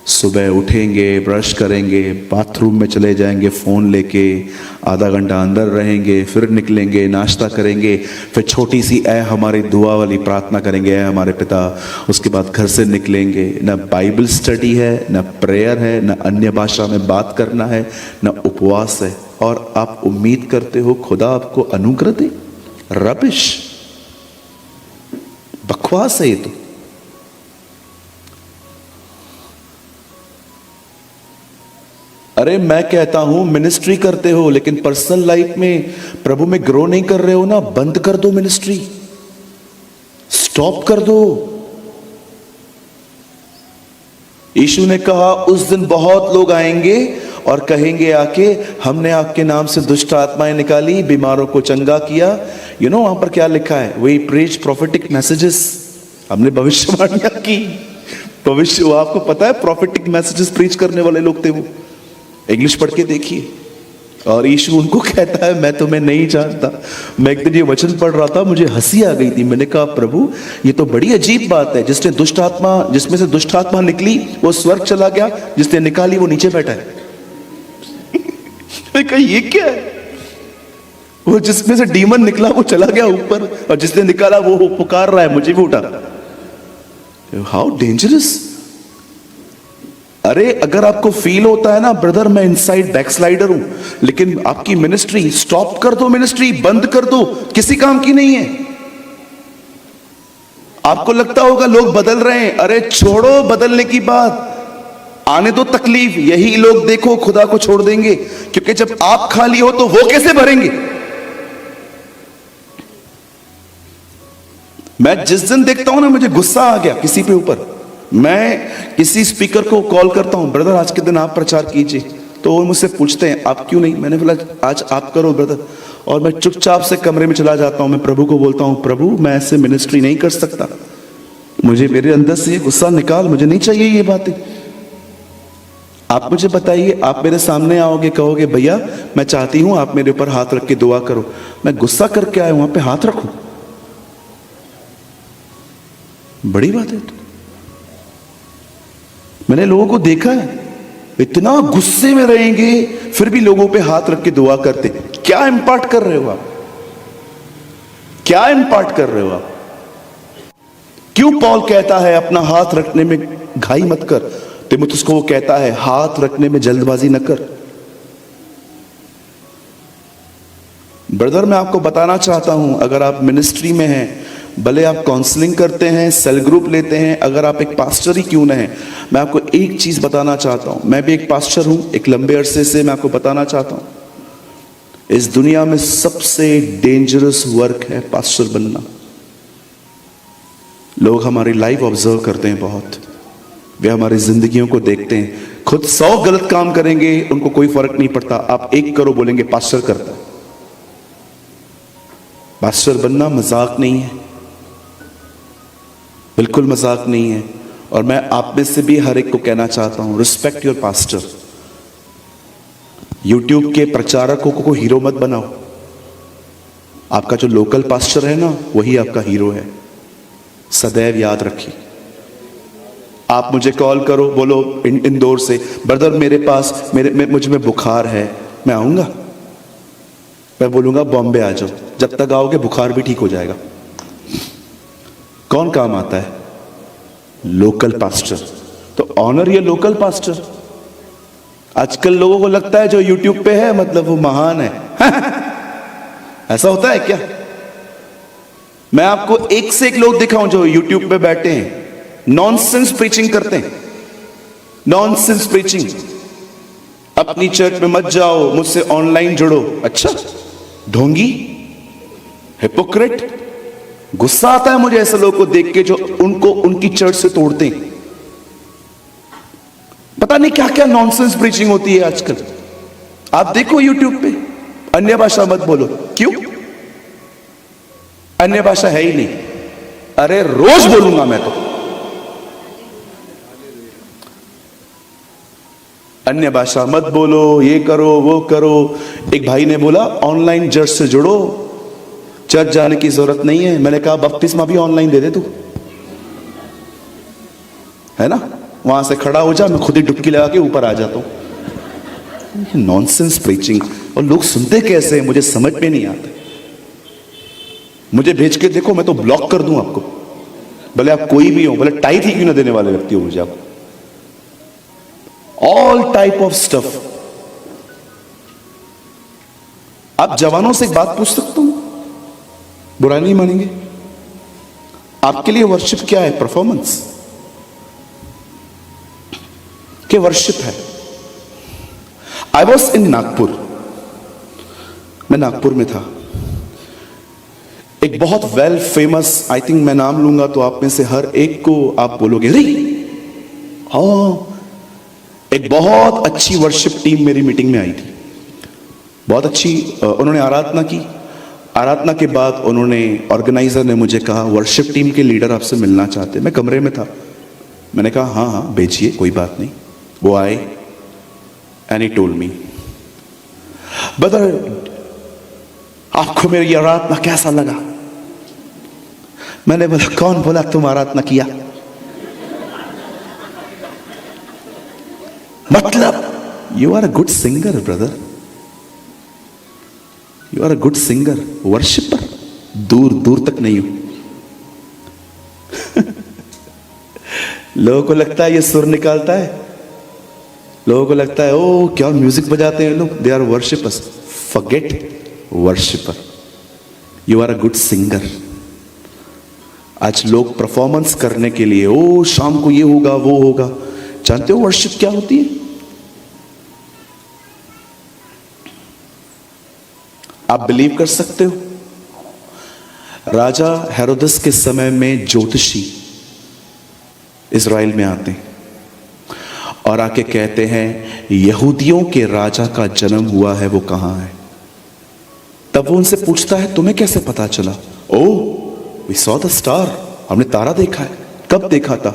सुबह उठेंगे, ब्रश करेंगे, बाथरूम में चले जाएंगे फोन लेके, आधा घंटा अंदर रहेंगे, फिर निकलेंगे, नाश्ता करेंगे, फिर छोटी सी ऐ हमारी दुआ वाली प्रार्थना करेंगे, ऐ हमारे पिता। उसके बाद घर से निकलेंगे, न बाइबल स्टडी है, न प्रेयर है, न अन्य भाषा में बात करना है, न उपवास है, और आप उम्मीद करते हो खुदा आपको अनुग्रह दे। रबिश, बकवास है ये तो। अरे मैं कहता हूं मिनिस्ट्री करते हो लेकिन पर्सनल लाइफ में प्रभु में ग्रो नहीं कर रहे हो ना, बंद कर दो मिनिस्ट्री, स्टॉप कर दो। यीशु ने कहा उस दिन बहुत लोग आएंगे और कहेंगे आके, हमने आपके नाम से दुष्ट आत्माएं निकाली, बीमारों को चंगा किया। यू नो वहां पर क्या लिखा है? We preach prophetic messages. हमने भविष्यवाणियां की। भविष्य, वो आपको पता है प्रोफेटिक मैसेजेस प्रीच करने वाले लोग थे वो। इंग्लिश पढ़ के देखिए। और यीशु उनको कहता है मैं तुम्हें नहीं जानता। मैं एक दिन ये वचन पढ़ रहा था, मुझे हंसी आ गई थी। मैंने कहा प्रभु ये तो बड़ी अजीब बात है, जिसने दुष्ट आत्मा, जिसमें से दुष्ट आत्मा निकली वो स्वर्ग चला गया, जिसने निकाली वो नीचे बैठा है। मैं कहा ये क्या है? वो जिसमें से डीमन निकला वो चला गया ऊपर, और जिसने निकाला वो पुकार रहा है मुझे भी उठा। How dangerous. अरे अगर आपको फील होता है ना ब्रदर मैं इनसाइड बैकस्लाइडर हूं, लेकिन आपकी मिनिस्ट्री स्टॉप कर दो, मिनिस्ट्री बंद कर दो, किसी काम की नहीं है। आपको लगता होगा लोग बदल रहे हैं, अरे छोड़ो बदलने की बात, आने दो तकलीफ। यही लोग देखो खुदा को छोड़ देंगे, क्योंकि जब आप खाली हो तो वो कैसे भरेंगे। मैं जिस दिन देखता हूं ना मुझे गुस्सा आ गया किसी पे ऊपर, मैं किसी स्पीकर को कॉल करता हूं, ब्रदर आज के दिन आप प्रचार कीजिए, तो वो मुझसे पूछते हैं आप क्यों नहीं। मैंने बोला आज आप करो ब्रदर, और मैं चुपचाप से कमरे में चला जाता हूं। मैं प्रभु को बोलता हूं प्रभु मैं ऐसे मिनिस्ट्री नहीं कर सकता, मुझे मेरे अंदर से ये गुस्सा निकाल, मुझे नहीं चाहिए ये बातें। आप मुझे बताइए, आप मेरे सामने आओगे कहोगे भैया मैं चाहती हूं आप मेरे ऊपर हाथ रख के दुआ करो, मैं गुस्सा करके आया वहां पे हाथ रखूं? बड़ी बात है। मैंने लोगों को देखा है इतना गुस्से में रहेंगे फिर भी लोगों पे हाथ रख के दुआ करते। क्या इंपार्ट कर रहे हो आप? क्या इंपार्ट कर रहे हो आप? क्यों पॉल कहता है अपना हाथ रखने में घाई मत कर, तीमुथियुस को वो कहता है हाथ रखने में जल्दबाजी न कर। ब्रदर मैं आपको बताना चाहता हूं, अगर आप मिनिस्ट्री में हैं, भले आप काउंसलिंग करते हैं, सेल ग्रुप लेते हैं, अगर आप एक पास्टर ही क्यों ना है, मैं आपको एक चीज बताना चाहता हूं। मैं भी एक पास्टर हूं, एक लंबे अरसे से। मैं आपको बताना चाहता हूं इस दुनिया में सबसे डेंजरस वर्क है पास्टर बनना। लोग हमारी लाइफ ऑब्जर्व करते हैं बहुत, वे हमारी जिंदगियों को देखते हैं। खुद 100 गलत काम करेंगे उनको कोई फर्क नहीं पड़ता, आप एक करो बोलेंगे पास्टर करता है। पास्टर बनना मजाक नहीं है, बिल्कुल मजाक नहीं है। और मैं आप में से भी हर एक को कहना चाहता हूं रिस्पेक्ट योर पास्टर। यूट्यूब के प्रचारकों को हीरो मत बनाओ, आपका जो लोकल पास्टर है ना वही आपका हीरो है, सदैव याद रखिए। आप मुझे कॉल करो, बोलो इंदौर से ब्रदर मेरे पास मुझ में बुखार है, मैं आऊंगा? मैं बोलूंगा बॉम्बे आ जाओ, जब तक आओगे बुखार भी ठीक हो जाएगा। कौन काम आता है? Local pastor. तो ऑनर ये लोकल पास्टर। आजकल लोगों को लगता है जो यूट्यूब पे है मतलब वो महान है। ऐसा होता है क्या? मैं आपको एक से एक लोग दिखाऊं जो यूट्यूब पे बैठे हैं नॉनसेंस प्रीचिंग करते हैं, नॉनसेंस प्रीचिंग। अपनी चर्च में मत जाओ, मुझसे ऑनलाइन जुड़ो। अच्छा, ढोंगी, हिपोक्रेट। गुस्सा आता है मुझे ऐसे लोगों को देख के जो उनको उनकी चर्च से तोड़ते हैं। पता नहीं क्या क्या नॉनसेंस प्रीचिंग होती है आजकल। आप देखो यूट्यूब पे, अन्य भाषा मत बोलो। क्यों? अन्य भाषा है ही नहीं। अरे रोज बोलूंगा मैं तो अन्य भाषा मत बोलो, ये करो वो करो। एक भाई ने बोला ऑनलाइन चर्च से जुड़ो, चर्च जाने की जरूरत नहीं है। मैंने कहा बपतिस्मा भी ऑनलाइन दे दे तू, है ना, वहां से खड़ा हो जा, मैं खुद ही डुबकी लगा के ऊपर आ जाता हूं। Nonsense preaching. और लोग सुनते कैसे हैं मुझे समझ में नहीं आता। मुझे भेज के देखो, मैं तो ब्लॉक कर दूं आपको, भले आप कोई भी हो, भले टाइट ही क्यों ना देने वाले व्यक्ति हो मुझे। आप ऑल टाइप ऑफ स्टफ। आप जवानों से एक बात पूछ सकता हूं, बुरा नहीं मानेंगे? आपके लिए वर्शिप क्या है? परफॉर्मेंस के वर्शिप है। आई वॉज इन नागपुर, मैं नागपुर में था। एक बहुत वेल फेमस, आई थिंक मैं नाम लूंगा तो आप में से हर एक को आप बोलोगे अरे हाँ, एक बहुत अच्छी वर्शिप टीम मेरी मीटिंग में आई थी। बहुत अच्छी, उन्होंने आराधना की। आराधना के बाद उन्होंने, ऑर्गेनाइजर ने मुझे कहा वर्शिप टीम के लीडर आपसे मिलना चाहते। मैं कमरे में था, मैंने कहा हाँ हाँ भेजिए, कोई बात नहीं। वो आए and he told me, brother आपको मेरी आराधना कैसा लगा? मैंने बोला कौन बोला तुम आराधना किया? मतलब you are a good singer brother, you are a good singer, worshipper दूर दूर तक नहीं हूं। लोगों को लगता है ये सुर निकालता है, लोगों को लगता है ओ क्या म्यूजिक बजाते हैं लोग, they are worshippers. Forget worshipper, you are a good singer. आज लोग परफॉर्मेंस करने के लिए ओ शाम को ये होगा वो होगा। जानते हो वर्शिप क्या होती है? आप बिलीव कर सकते हो, राजा हेरोदस के समय में ज्योतिषी इज़राइल में आते हैं और आके कहते हैं यहूदियों के राजा का जन्म हुआ है, वो कहां है? तब वो उनसे पूछता है तुम्हें कैसे पता चला? Oh we saw the star, हमने तारा देखा है। कब देखा था?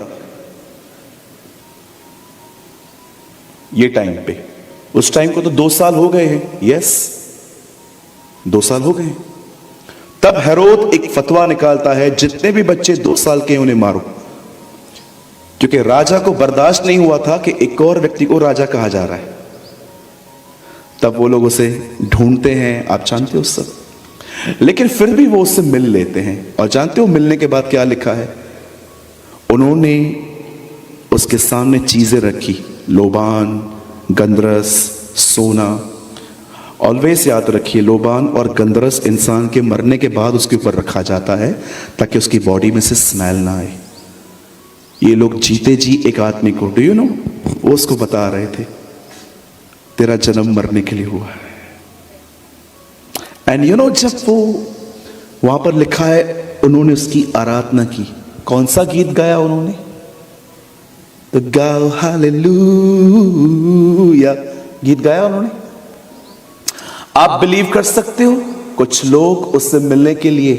ये टाइम पे, उस टाइम को तो 2 साल हो गए हैं। यस 2 साल हो गए। तब हेरोद एक फतवा निकालता है जितने भी बच्चे 2 साल के हैं उन्हें मारो, क्योंकि राजा को बर्दाश्त नहीं हुआ था कि एक और व्यक्ति को राजा कहा जा रहा है। तब वो लोग उसे ढूंढते हैं, आप जानते हो सब, लेकिन फिर भी वो उससे मिल लेते हैं। और जानते हो मिलने के बाद क्या लिखा है? उन्होंने उसके सामने चीजें रखी, लोबान, गंधरस, सोना। ऑलवेज याद रखिए, लोबान और गंधरस इंसान के मरने के बाद उसके ऊपर रखा जाता है ताकि उसकी बॉडी में से स्मेल ना आए। ये लोग जीते जी एक आदमी को, डू यू नो, वो उसको बता रहे थे तेरा जन्म मरने के लिए हुआ है। एंड यू नो, जब वो वहां पर लिखा है उन्होंने उसकी आराधना की। कौन सा गीत गाया उन्होंने? तो गाओ हालेलुया गीत गाया उन्होंने। आप बिलीव कर सकते हो, कुछ लोग उससे मिलने के लिए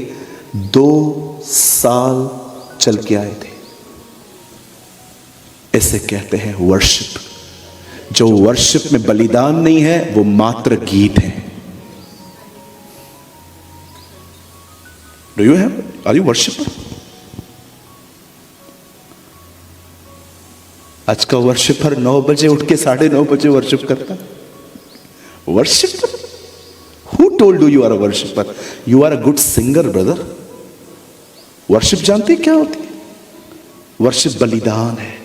2 साल चल के आए थे। इसे कहते हैं वर्शिप। जो वर्शिप में बलिदान नहीं है वो मात्र गीत है। Do you have, are you worshipper? आज का वर्शिपर 9 बजे उठ के 9:30 बजे वर्शिप करता। Worshipper? Who told you are a worshipper? You are a good singer brother. Worship जानते क्या होती है? वर्शिप बलिदान है।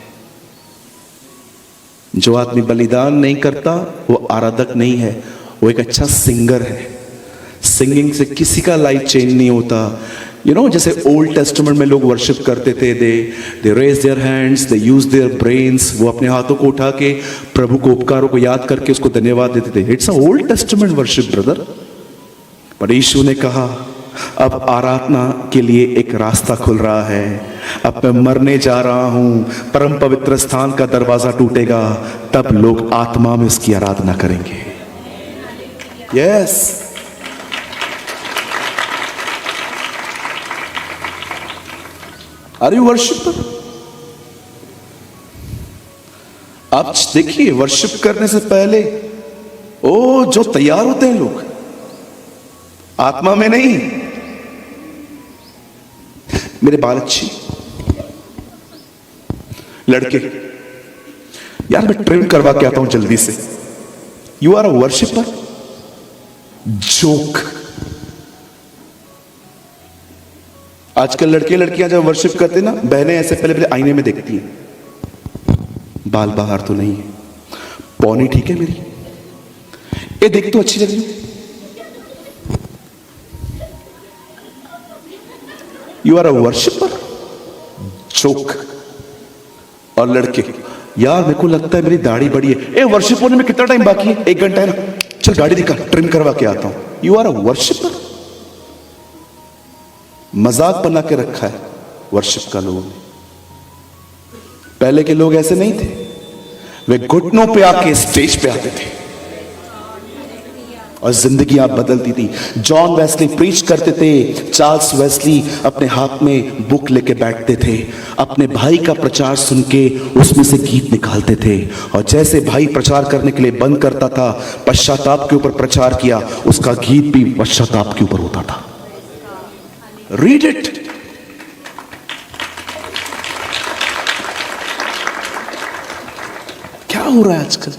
जो आदमी बलिदान नहीं करता वो आराधक नहीं है, वो एक अच्छा सिंगर है। सिंगिंग से किसी का लाइफ चेंज नहीं होता। यू नो, जैसे ओल्ड टेस्टामेंट में लोग वर्शिप करते थे, they raise their hands, they use their brains. वो अपने हाथों को उठा के प्रभु को, उपकारों को याद करके उसको धन्यवाद देते थे। It's a old testament worship brother. पर यीशु ने कहा अब आराधना के लिए एक रास्ता खुल रहा है। अब मैं मरने जा रहा हूं, परम पवित्र स्थान का दरवाजा टूटेगा, तब लोग आत्मा में उसकी आराधना करेंगे। Yes, are you worshipper? आप देखिए, वर्शिप करने से पहले ओ जो तैयार होते हैं लोग, आत्मा में नहीं। मेरे बाल अच्छी लड़के, यार मैं ट्रिम करवा के आता हूं जल्दी से। You are a worshipper? Joke. आजकल लड़के लड़कियां जब वर्शिप करते ना, बहनें ऐसे पहले पहले आईने में देखती हैं, बाल बाहर तो नहीं है, पौनी ठीक है मेरी, ये देख तो अच्छी लग रही। You are a worshipper? Joke. और लड़के, यार मेरे को लगता है मेरी दाढ़ी बड़ी है। ए, वर्शिप होने में कितना टाइम बाकी है? 1 घंटा है ना, चल गाड़ी दिखा, ट्रिम करवा के आता हूं। You are a worshipper? मजाक बना के रखा है वर्शिप का लोगों ने। पहले के लोग ऐसे नहीं थे, वे घुटनों पे आके स्टेज पे आते थे और जिंदगी आप बदलती थी। जॉन वेस्ली प्रीच करते थे, चार्ल्स वेस्ली अपने हाथ में बुक लेके बैठते थे, अपने भाई का प्रचार सुन के उसमें से गीत निकालते थे, और जैसे भाई प्रचार करने के लिए बंद करता था, पश्चाताप के ऊपर प्रचार किया, उसका गीत भी पश्चाताप के ऊपर होता था। Read it. क्या हो रहा है आजकल?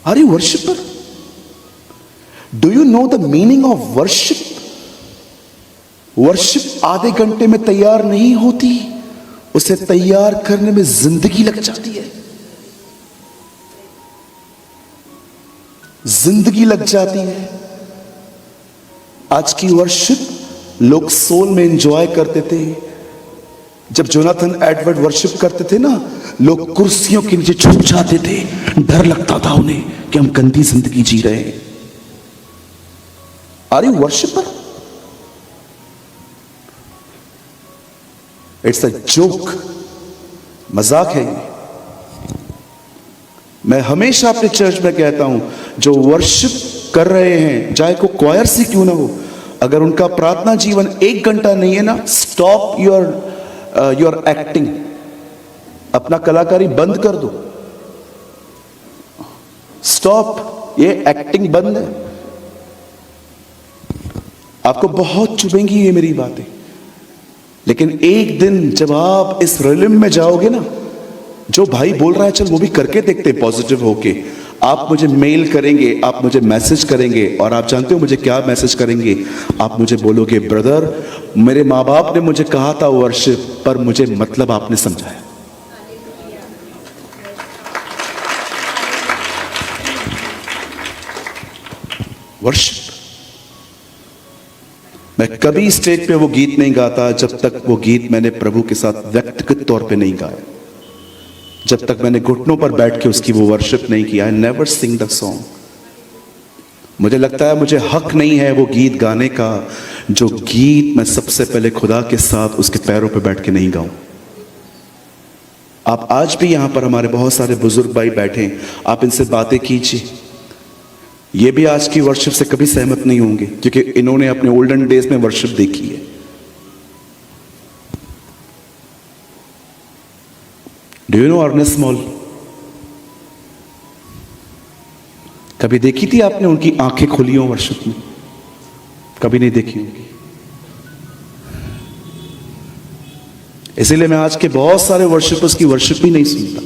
Are you worshipper? Do you know the meaning of worship? Worship आधे घंटे में तैयार नहीं होती, उसे तैयार करने में जिंदगी लग जाती है। जिंदगी लग जाती है। आज की वर्शिप लोग सोल में एंजॉय करते थे। जब जोनाथन एडवर्ड वर्शिप करते थे ना, लोग कुर्सियों के नीचे छुप जाते थे। डर लगता था उन्हें कि हम गंदी जिंदगी जी रहे हैं। Are you worshipper? It's a joke, मजाक है ये। मैं हमेशा अपने चर्च में कहता हूं, जो वर्शिप कर रहे हैं, चाहे को क्वायर से क्यों ना हो, अगर उनका प्रार्थना जीवन 1 घंटा नहीं है ना, स्टॉप योर एक्टिंग। अपना कलाकारी बंद कर दो। स्टॉप, ये एक्टिंग बंद है। आपको बहुत चुभेंगी ये मेरी बातें, लेकिन एक दिन जब आप इस रिलिम में जाओगे ना, जो भाई बोल रहा है चल वो भी करके देखते पॉजिटिव होके, आप मुझे मेल करेंगे, आप मुझे मैसेज करेंगे, और आप जानते हो मुझे क्या मैसेज करेंगे? आप मुझे बोलोगे, ब्रदर मेरे माँ बाप ने मुझे कहा था वर्शिप, पर मुझे मतलब आपने समझाया। वर्शिप। मैं कभी स्टेज पे वो गीत नहीं गाता जब तक वो गीत मैंने प्रभु के साथ व्यक्तिगत तौर पे नहीं गाया, जब तक मैंने घुटनों पर बैठ के उसकी वो वर्शिप नहीं किया। I never sing the song. मुझे लगता है मुझे हक नहीं है वो गीत गाने का, जो गीत मैं सबसे पहले खुदा के साथ उसके पैरों पे बैठ के नहीं गाऊं। आप आज भी यहां पर हमारे बहुत सारे बुजुर्ग भाई बैठे हैं, आप इनसे बातें कीजिए। ये भी आज की वर्शिप से कभी सहमत नहीं होंगे, क्योंकि इन्होंने अपने ओल्डन डेज में वर्शिप देखी है। Do you know Ernest mall? कभी देखी थी आपने उनकी आंखें खुली हो वर्शिप में? कभी नहीं देखी होगी। इसीलिए मैं आज के बहुत सारे वर्शिपर्स की वर्शिप ही नहीं सुनता।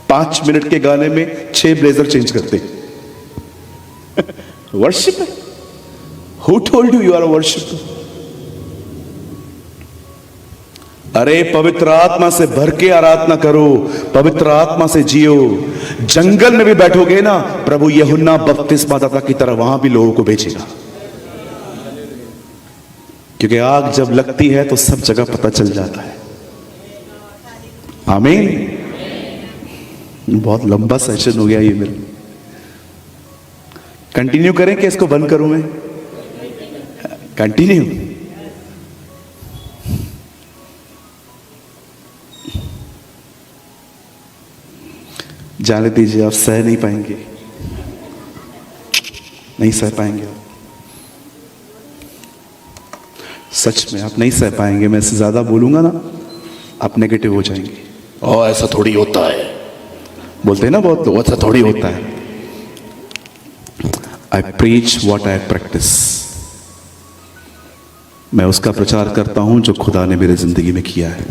5 मिनट के गाने में 6 ब्लेजर चेंज करते। वर्शिप है? Who told you are a worshipper? अरे पवित्र आत्मा से भर के आराधना करो, पवित्र आत्मा से जियो। जंगल में भी बैठोगे ना, प्रभु यूहन्ना बपतिस्मादाता की तरह वहां भी लोगों को भेजेगा, क्योंकि आग जब लगती है तो सब जगह पता चल जाता है। आमीन। बहुत लंबा सेशन हो गया ये मेरा। कंटिन्यू करें कि इसको बंद करूं मैं? कंटिन्यू। जाने दीजिए, आप सह नहीं पाएंगे, नहीं सह पाएंगे आप। सच में आप नहीं सह पाएंगे। मैं इससे ज्यादा बोलूंगा ना, आप नेगेटिव हो जाएंगे। और ऐसा थोड़ी होता है, बोलते हैं ना बहुत लोग, ऐसा थोड़ी होता है। आई प्रीच व्हाट आई प्रैक्टिस। मैं उसका प्रचार करता हूं जो खुदा ने मेरे जिंदगी में किया है।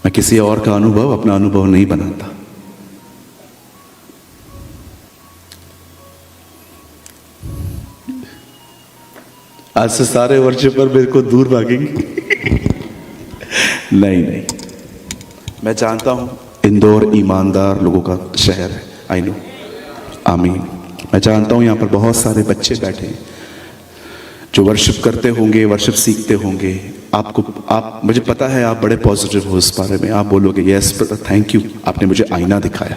मैं किसी और का अनुभव अपना अनुभव नहीं बनाता। आज से सारे वर्शिपर मेरे को दूर भागेंगे। नहीं नहीं, मैं जानता हूं इंदौर ईमानदार लोगों का शहर है। I know. आमीन। मैं जानता हूं यहां पर बहुत सारे बच्चे बैठे हैं जो वर्शिप करते होंगे, वर्शिप सीखते होंगे। आप मुझे पता है आप बड़े पॉजिटिव हो इस बारे में। आप बोलोगे यस ब्रदर, थैंक यू, आपने मुझे आईना दिखाया।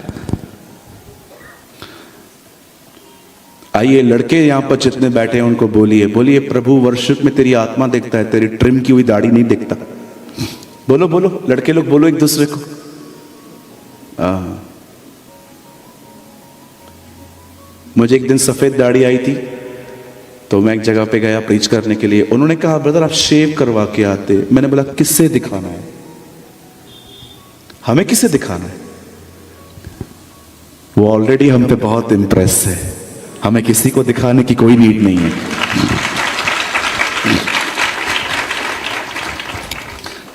आइए लड़के यहां पर जितने बैठे हैं उनको बोलिए, बोलिए प्रभु वर्शिप में तेरी आत्मा देखता है, तेरी ट्रिम की हुई दाढ़ी नहीं देखता। बोलो बोलो, लड़के लोग बोलो एक दूसरे को। मुझे एक दिन सफेद दाढ़ी आई थी, तो मैं एक जगह पे गया प्रीच करने के लिए। उन्होंने कहा ब्रदर आप शेव करवा के आते। मैंने बोला किससे दिखाना है? हमें किसे दिखाना है? वो ऑलरेडी हम पे बहुत इंप्रेस है, हमें किसी को दिखाने की कोई नीड नहीं है।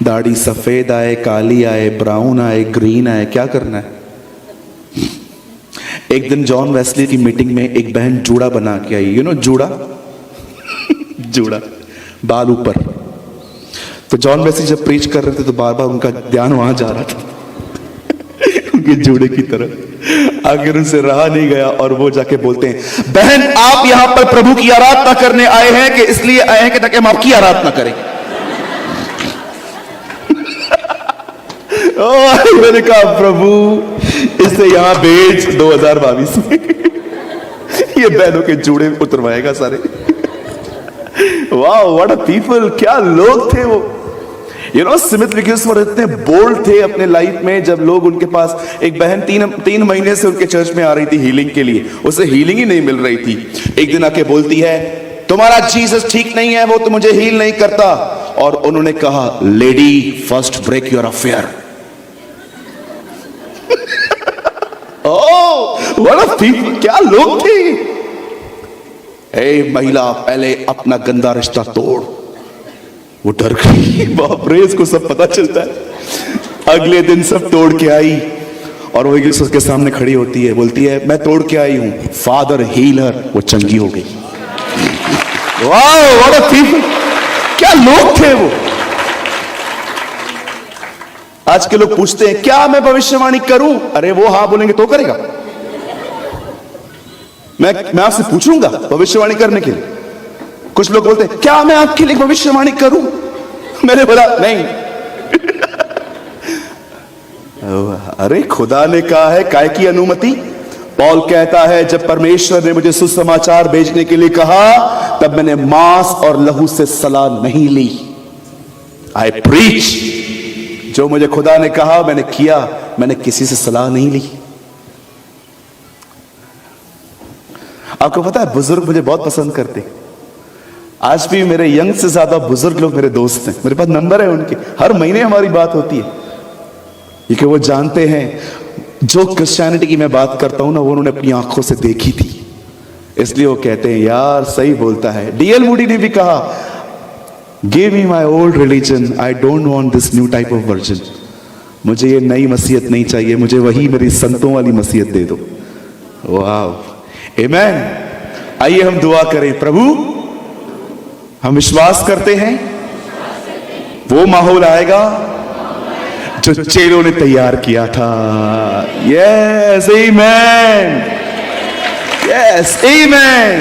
दाढ़ी सफेद आए, काली आए, ब्राउन आए, ग्रीन आए, क्या करना है? एक दिन जॉन वेस्ली की मीटिंग में एक बहन जूड़ा बना के आई। यू नो जूड़ा? जूड़ा, बाल ऊपर। तो जॉन वेस्ली जब प्रीच कर रहे थे तो बार बार उनका ध्यान वहां जा रहा था उनके जूड़े की तरफ। आखिर उनसे रहा नहीं गया और वो जाके बोलते हैं, बहन आप यहां पर प्रभु की आराधना करने आए हैं कि इसलिए आए हैं कि ताकि हम आपकी आराधना करें? मैंने कहा प्रभु इसे यहां भेज 2022 में ये बहनों के जूड़े उतरवाएगा सारे। वाह व्हाट अ पीपल, क्या लोग थे वो। स्मिथ विग्गिसमोर इतने बोल्ड थे अपने लाइफ में। जब लोग उनके पास, एक बहन 3 महीने से उनके चर्च में आ रही थी हीलिंग के लिए, उसे हीलिंग ही नहीं मिल रही थी। एक दिन आके बोलती है, तुम्हारा जीसस ठीक नहीं है, वो तो मुझे हील नहीं करता। और उन्होंने कहा, lady first break your affair. Oh what a people, क्या लोग थे। ए महिला पहले अपना गंदा रिश्ता तोड़। वो डर गई, बाप रे इसको सब पता चलता है। अगले दिन सब तोड़ के आई और वो उसके सामने खड़ी होती है, बोलती है मैं तोड़ के आई हूं, फादर हीलर। वो चंगी हो गई। वाह व्हाट अ पीपल, क्या लोग थे वो। आज के लोग पूछते हैं क्या मैं भविष्यवाणी करूं? अरे वो हाँ बोलेंगे तो करेगा। मैं आपसे पूछूंगा भविष्यवाणी करने के लिए। कुछ लोग बोलते हैं क्या मैं आपके लिए भविष्यवाणी करूं? मैंने बोला नहीं। अरे खुदा ने कहा है, काय की अनुमति? पॉल कहता है जब परमेश्वर ने मुझे सुसमाचार भेजने के लिए कहा तब मैंने मांस और लहू से सलाह नहीं ली। आई प्रीच। जो मुझे खुदा ने कहा मैंने किया, मैंने किसी से सलाह नहीं ली। आपको पता है बुजुर्ग मुझे बहुत पसंद करते। आज भी मेरे यंग से ज्यादा बुजुर्ग लोग मेरे दोस्त हैं। मेरे पास नंबर है उनके, हर महीने हमारी बात होती है, क्योंकि वो जानते हैं जो क्रिश्चियनिटी की मैं बात करता हूं ना, वो उन्होंने अपनी आंखों से देखी थी। इसलिए वो कहते हैं यार सही बोलता है। डीएल मूडी ने भी कहा, give me my old religion, I don't want this new type of version. मुझे ये नई मसीहत नहीं चाहिए, मुझे वही मेरी संतों वाली मसीहत दे दो। वाह आमेन। आइए हम दुआ करें। प्रभु हम विश्वास करते हैं वो माहौल आएगा जो चेलों ने तैयार किया था। Yes amen, yes amen.